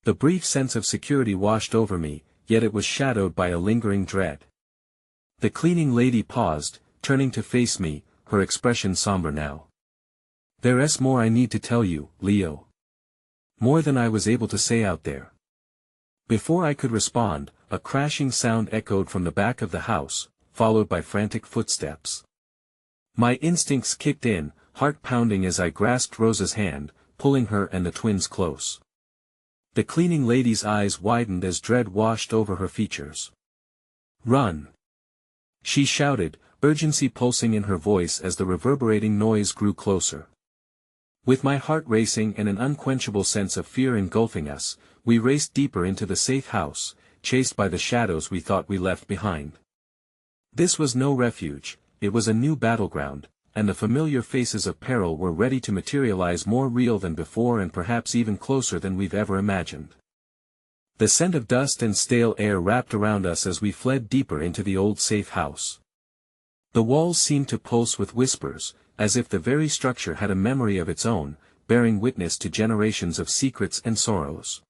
The brief sense of security washed over me, yet it was shadowed by a lingering dread. The cleaning lady paused, turning to face me, her expression somber now. "There's more I need to tell you, Leo. More than I was able to say out there." Before I could respond, a crashing sound echoed from the back of the house, followed by frantic footsteps. My instincts kicked in, heart pounding as I grasped Rosa's hand, pulling her and the twins close. The cleaning lady's eyes widened as dread washed over her features. "Run!" she shouted, urgency pulsing in her voice as the reverberating noise grew closer. With my heart racing and an unquenchable sense of fear engulfing us, we raced deeper into the safe house, chased by the shadows we thought we left behind. This was no refuge, it was a new battleground, and the familiar faces of peril were ready to materialize, more real than before and perhaps even closer than we've ever imagined. The scent of dust and stale air wrapped around us as we fled deeper into the old safe house. The walls seemed to pulse with whispers, as if the very structure had a memory of its own, bearing witness to generations of secrets and sorrows.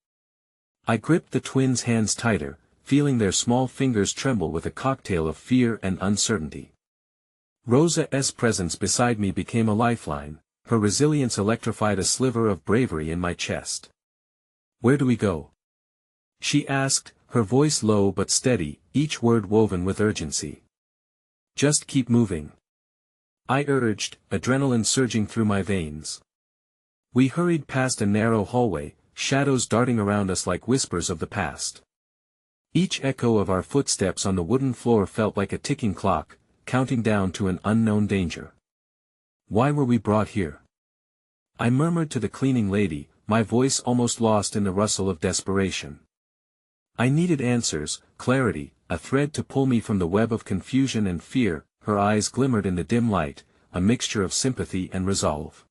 I gripped the twins' hands tighter, feeling their small fingers tremble with a cocktail of fear and uncertainty. Rosa's presence beside me became a lifeline, her resilience electrified a sliver of bravery in my chest. "Where do we go?" she asked, her voice low but steady, each word woven with urgency. "Just keep moving," I urged, adrenaline surging through my veins. We hurried past a narrow hallway, shadows darting around us like whispers of the past. Each echo of our footsteps on the wooden floor felt like a ticking clock, counting down to an unknown danger. Why were we brought here? I murmured to the cleaning lady, my voice almost lost in the rustle of desperation. I needed answers, clarity, a thread to pull me from the web of confusion and fear. Her eyes glimmered in the dim light, a mixture of sympathy and resolve.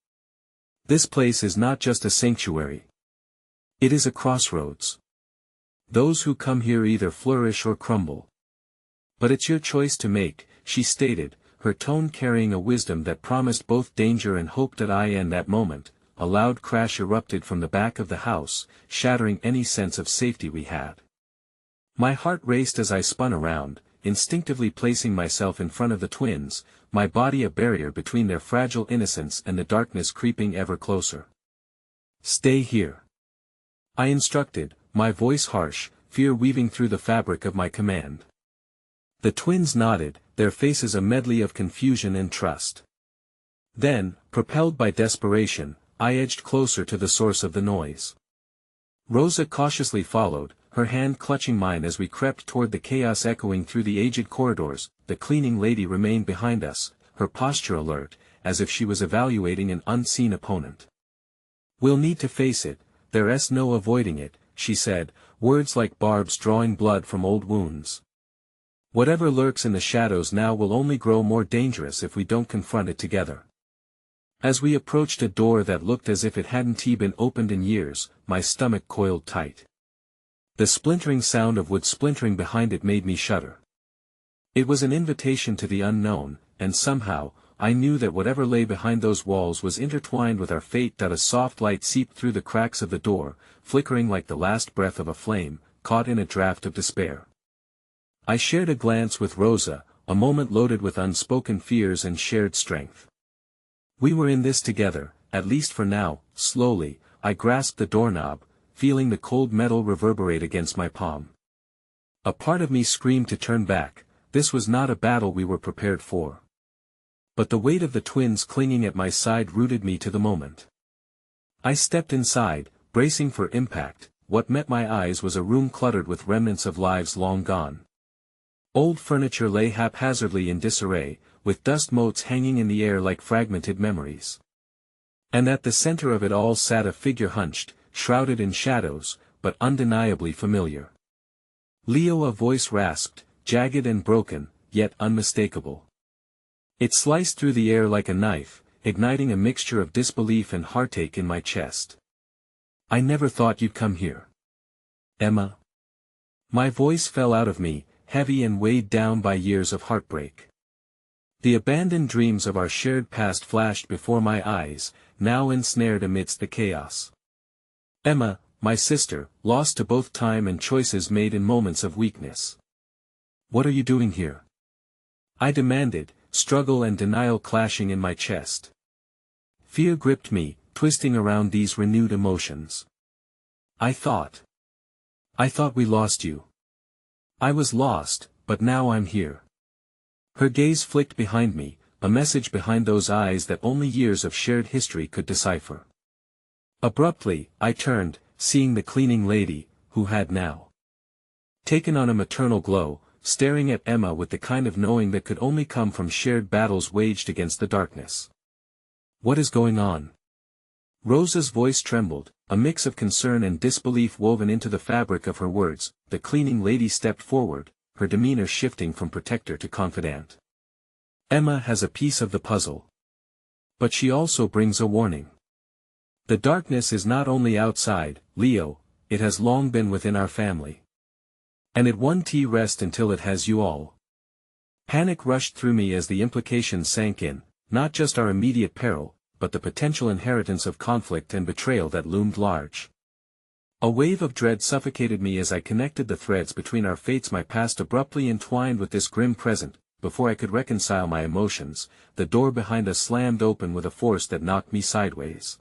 "This place is not just a sanctuary. It is a crossroads. Those who come here either flourish or crumble. But it's your choice to make," she stated, her tone carrying a wisdom that promised both danger and hope. In that moment, a loud crash erupted from the back of the house, shattering any sense of safety we had. My heart raced as I spun around, instinctively placing myself in front of the twins, my body a barrier between their fragile innocence and the darkness creeping ever closer. "Stay here," I instructed, my voice harsh, fear weaving through the fabric of my command. The twins nodded, their faces a medley of confusion and trust. Then, propelled by desperation, I edged closer to the source of the noise. Rosa cautiously followed, her hand clutching mine as we crept toward the chaos echoing through the aged corridors. The cleaning lady remained behind us, her posture alert, as if she was evaluating an unseen opponent. "We'll need to face it, there's no avoiding it," she said, words like barbs drawing blood from old wounds. "Whatever lurks in the shadows now will only grow more dangerous if we don't confront it together." As we approached a door that looked as if it hadn't been opened in years, my stomach coiled tight. The splintering sound of wood splintering behind it made me shudder. It was an invitation to the unknown, and somehow, I knew that whatever lay behind those walls was intertwined with our fate. A soft light seeped through the cracks of the door, flickering like the last breath of a flame, caught in a draught of despair. I shared a glance with Rosa, a moment loaded with unspoken fears and shared strength. We were in this together, at least for now. Slowly, I grasped the doorknob, feeling the cold metal reverberate against my palm. A part of me screamed to turn back. This was not a battle we were prepared for. But the weight of the twins clinging at my side rooted me to the moment. I stepped inside, bracing for impact. What met my eyes was a room cluttered with remnants of lives long gone. Old furniture lay haphazardly in disarray, with dust motes hanging in the air like fragmented memories. And at the center of it all sat a figure hunched, shrouded in shadows, but undeniably familiar. Leo, a voice rasped, jagged and broken, yet unmistakable. It sliced through the air like a knife, igniting a mixture of disbelief and heartache in my chest. I never thought you'd come here. Emma. My voice fell out of me, heavy and weighed down by years of heartbreak. The abandoned dreams of our shared past flashed before my eyes, now ensnared amidst the chaos. Emma, my sister, lost to both time and choices made in moments of weakness. What are you doing here? I demanded, struggle and denial clashing in my chest. Fear gripped me, twisting around these renewed emotions. I thought we lost you. I was lost, but now I'm here. Her gaze flicked behind me, a message behind those eyes that only years of shared history could decipher. Abruptly, I turned, seeing the cleaning lady, who had now taken on a maternal glow, staring at Emma with the kind of knowing that could only come from shared battles waged against the darkness. What is going on? Rosa's voice trembled, a mix of concern and disbelief woven into the fabric of her words. The cleaning lady stepped forward, her demeanor shifting from protector to confidant. Emma has a piece of the puzzle. But she also brings a warning. The darkness is not only outside, Leo, it has long been within our family. And it won't rest until it has you all. Panic rushed through me as the implications sank in, not just our immediate peril, but the potential inheritance of conflict and betrayal that loomed large. A wave of dread suffocated me as I connected the threads between our fates, my past abruptly entwined with this grim present. Before I could reconcile my emotions, the door behind us slammed open with a force that knocked me sideways.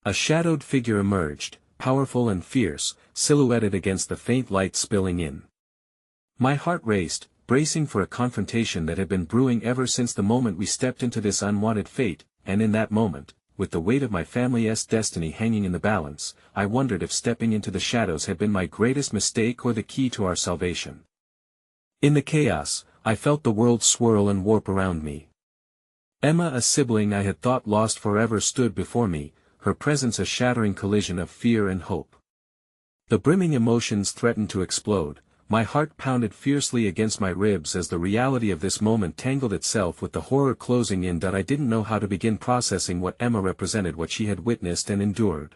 A shadowed figure emerged, powerful and fierce, silhouetted against the faint light spilling in. My heart raced, bracing for a confrontation that had been brewing ever since the moment we stepped into this unwanted fate, and in that moment, with the weight of my family's destiny hanging in the balance, I wondered if stepping into the shadows had been my greatest mistake or the key to our salvation. In the chaos, I felt the world swirl and warp around me. Emma, a sibling I had thought lost forever, stood before me, her presence a shattering collision of fear and hope. The brimming emotions threatened to explode, my heart pounded fiercely against my ribs as the reality of this moment tangled itself with the horror closing in. I didn't know how to begin processing what Emma represented, what she had witnessed and endured.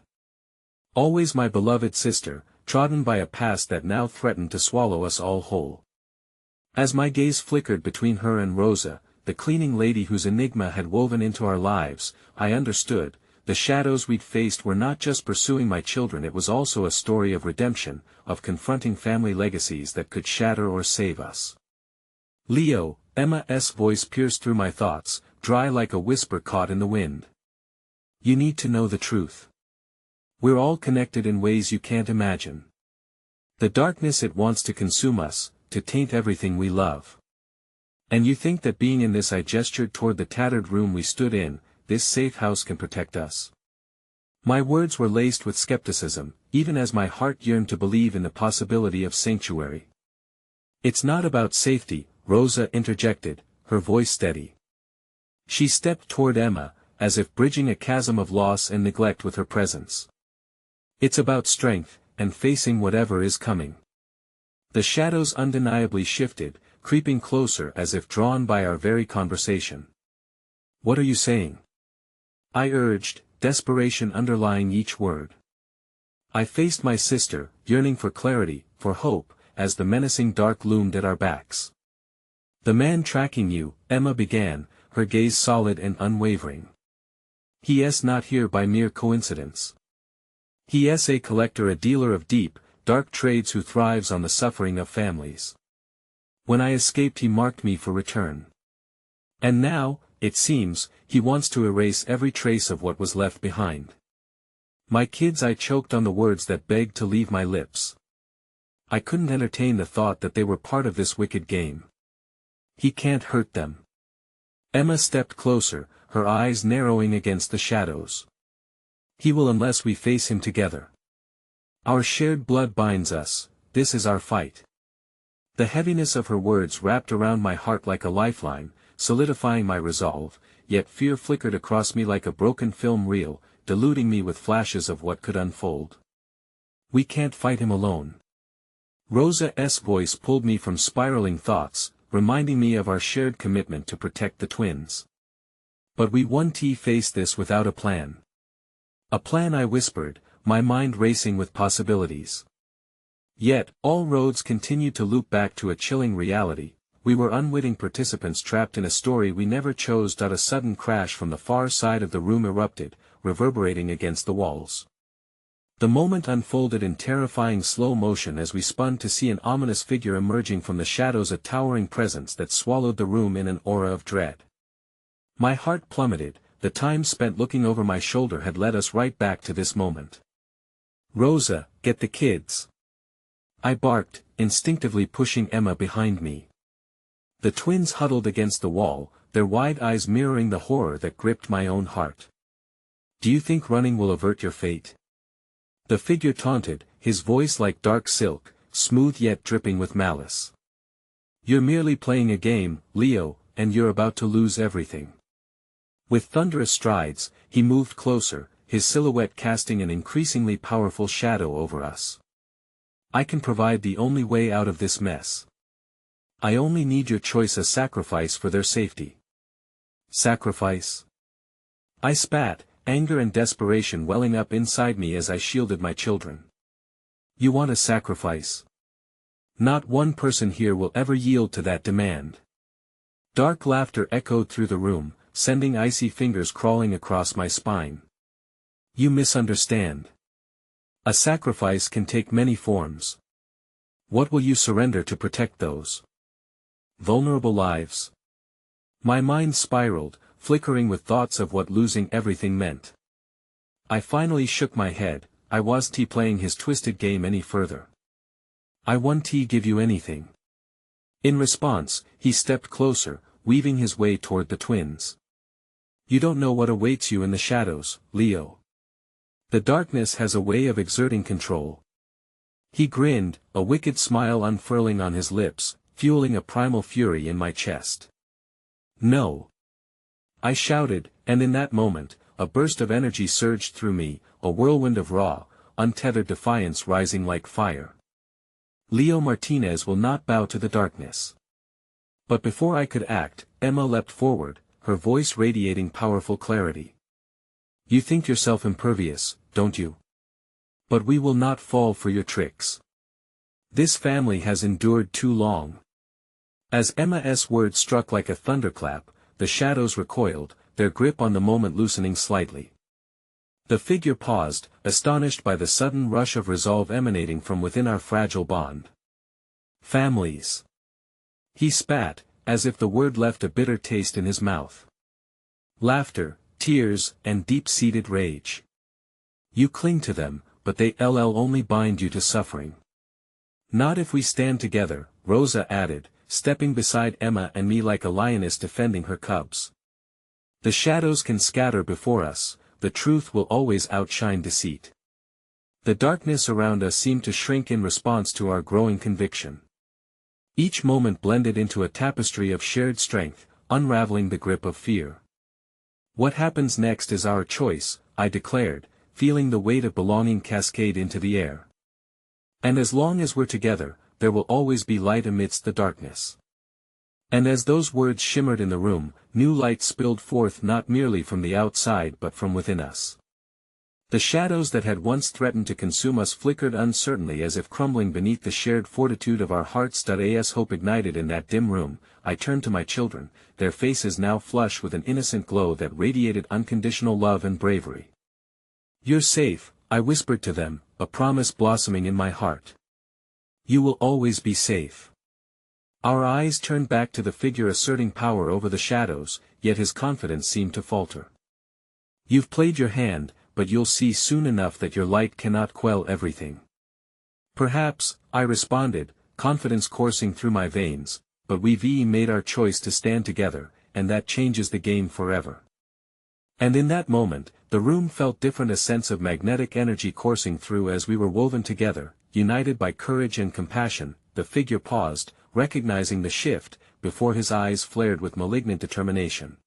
Always my beloved sister, trodden by a past that now threatened to swallow us all whole. As my gaze flickered between her and Rosa, the cleaning lady whose enigma had woven into our lives, I understood. The shadows we'd faced were not just pursuing my children, it was also a story of redemption, of confronting family legacies that could shatter or save us. Leo, Emma's voice pierced through my thoughts, dry like a whisper caught in the wind. You need to know the truth. We're all connected in ways you can't imagine. The darkness, it wants to consume us, to taint everything we love. And you think that being in this, I gestured toward the tattered room we stood in, this safe house can protect us? My words were laced with skepticism, even as my heart yearned to believe in the possibility of sanctuary. It's not about safety, Rosa interjected, her voice steady. She stepped toward Emma, as if bridging a chasm of loss and neglect with her presence. It's about strength, and facing whatever is coming. The shadows undeniably shifted, creeping closer as if drawn by our very conversation. What are you saying? I urged, desperation underlying each word. I faced my sister, yearning for clarity, for hope, as the menacing dark loomed at our backs. The man tracking you, Emma began, her gaze solid and unwavering. He is not here by mere coincidence. He is a collector, a dealer of deep, dark trades who thrives on the suffering of families. When I escaped he marked me for return. And now, it seems, he wants to erase every trace of what was left behind. My kids, I choked on the words that begged to leave my lips. I couldn't entertain the thought that they were part of this wicked game. He can't hurt them. Emma stepped closer, her eyes narrowing against the shadows. He will unless we face him together. Our shared blood binds us, this is our fight. The heaviness of her words wrapped around my heart like a lifeline, solidifying my resolve, yet fear flickered across me like a broken film reel, deluding me with flashes of what could unfold. We can't fight him alone. Rosa's voice pulled me from spiraling thoughts, reminding me of our shared commitment to protect the twins. But we won't face this without a plan. A plan, I whispered, my mind racing with possibilities. Yet, all roads continued to loop back to a chilling reality. We were unwitting participants trapped in a story we never chose. A sudden crash from the far side of the room erupted, reverberating against the walls. The moment unfolded in terrifying slow motion as we spun to see an ominous figure emerging from the shadows, a towering presence that swallowed the room in an aura of dread. My heart plummeted, the time spent looking over my shoulder had led us right back to this moment. Rosa, get the kids! I barked, instinctively pushing Emma behind me. The twins huddled against the wall, their wide eyes mirroring the horror that gripped my own heart. Do you think running will avert your fate? The figure taunted, his voice like dark silk, smooth yet dripping with malice. You're merely playing a game, Leo, and you're about to lose everything. With thunderous strides, he moved closer, his silhouette casting an increasingly powerful shadow over us. I can provide the only way out of this mess. I only need your choice, a sacrifice for their safety. Sacrifice? I spat, anger and desperation welling up inside me as I shielded my children. You want a sacrifice? Not one person here will ever yield to that demand. Dark laughter echoed through the room, sending icy fingers crawling across my spine. You misunderstand. A sacrifice can take many forms. What will you surrender to protect those vulnerable lives? My mind spiraled, flickering with thoughts of what losing everything meant. I finally shook my head. I wasn't playing his twisted game any further. I won't give you anything. In response, he stepped closer, weaving his way toward the twins. You don't know what awaits you in the shadows, Leo. The darkness has a way of exerting control. He grinned, a wicked smile unfurling on his lips, fueling a primal fury in my chest. No. I shouted, and in that moment, a burst of energy surged through me, a whirlwind of raw, untethered defiance rising like fire. Leo Martinez will not bow to the darkness. But before I could act, Emma leapt forward, her voice radiating powerful clarity. You think yourself impervious, don't you? But we will not fall for your tricks. This family has endured too long. As Emma's words struck like a thunderclap, the shadows recoiled, their grip on the moment loosening slightly. The figure paused, astonished by the sudden rush of resolve emanating from within our fragile bond. Families. He spat, as if the word left a bitter taste in his mouth. Laughter, tears, and deep-seated rage. You cling to them, but they only bind you to suffering. Not if we stand together, Rosa added, stepping beside Emma and me like a lioness defending her cubs. The shadows can scatter before us, the truth will always outshine deceit. The darkness around us seemed to shrink in response to our growing conviction. Each moment blended into a tapestry of shared strength, unraveling the grip of fear. What happens next is our choice, I declared, feeling the weight of belonging cascade into the air. And as long as we're together, there will always be light amidst the darkness. And as those words shimmered in the room, new light spilled forth not merely from the outside but from within us. The shadows that had once threatened to consume us flickered uncertainly as if crumbling beneath the shared fortitude of our hearts. As hope ignited in that dim room, I turned to my children, their faces now flush with an innocent glow that radiated unconditional love and bravery. "You're safe," I whispered to them, a promise blossoming in my heart. "You will always be safe." Our eyes turned back to the figure asserting power over the shadows, yet his confidence seemed to falter. "You've played your hand, but you'll see soon enough that your light cannot quell everything." "Perhaps," I responded, confidence coursing through my veins, "but we've made our choice to stand together, and that changes the game forever." And in that moment, the room felt different, a sense of magnetic energy coursing through as we were woven together, united by courage and compassion. The figure paused, recognizing the shift, before his eyes flared with malignant determination.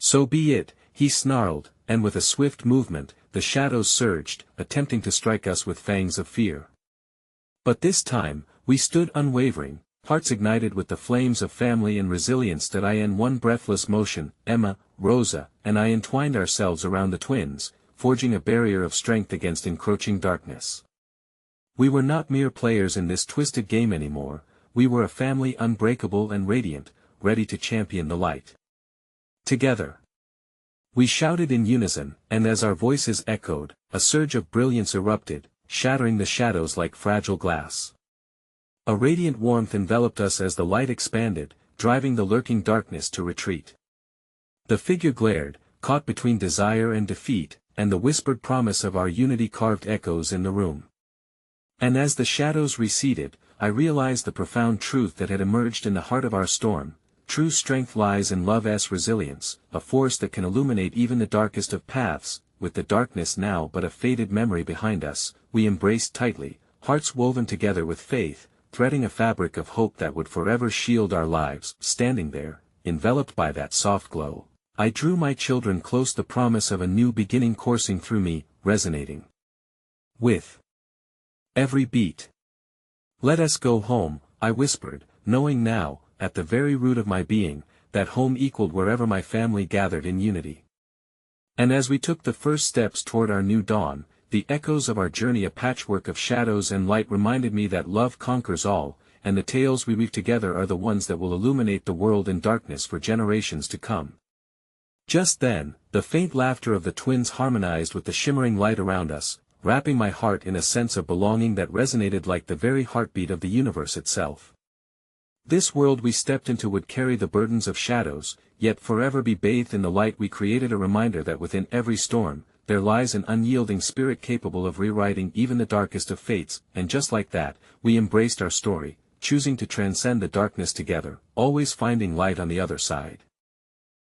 "So be it," he snarled, and with a swift movement, the shadows surged, attempting to strike us with fangs of fear. But this time, we stood unwavering, hearts ignited with the flames of family and resilience. In one breathless motion, Emma, Rosa, and I entwined ourselves around the twins, forging a barrier of strength against encroaching darkness. We were not mere players in this twisted game anymore, we were a family unbreakable and radiant, ready to champion the light. Together. We shouted in unison, and as our voices echoed, a surge of brilliance erupted, shattering the shadows like fragile glass. A radiant warmth enveloped us as the light expanded, driving the lurking darkness to retreat. The figure glared, caught between desire and defeat, and the whispered promise of our unity carved echoes in the room. And as the shadows receded, I realized the profound truth that had emerged in the heart of our storm. True strength lies in love's resilience, a force that can illuminate even the darkest of paths. With the darkness now but a faded memory behind us, we embraced tightly, hearts woven together with faith, threading a fabric of hope that would forever shield our lives. Standing there, enveloped by that soft glow, I drew my children close, the promise of a new beginning coursing through me, resonating with every beat. "Let us go home," I whispered, knowing now, at the very root of my being, that home equaled wherever my family gathered in unity. And as we took the first steps toward our new dawn, the echoes of our journey, a patchwork of shadows and light, reminded me that love conquers all, and the tales we weave together are the ones that will illuminate the world in darkness for generations to come. Just then, the faint laughter of the twins harmonized with the shimmering light around us, wrapping my heart in a sense of belonging that resonated like the very heartbeat of the universe itself. This world we stepped into would carry the burdens of shadows, yet forever be bathed in the light we created, a reminder that within every storm, there lies an unyielding spirit capable of rewriting even the darkest of fates. And just like that, we embraced our story, choosing to transcend the darkness together, always finding light on the other side.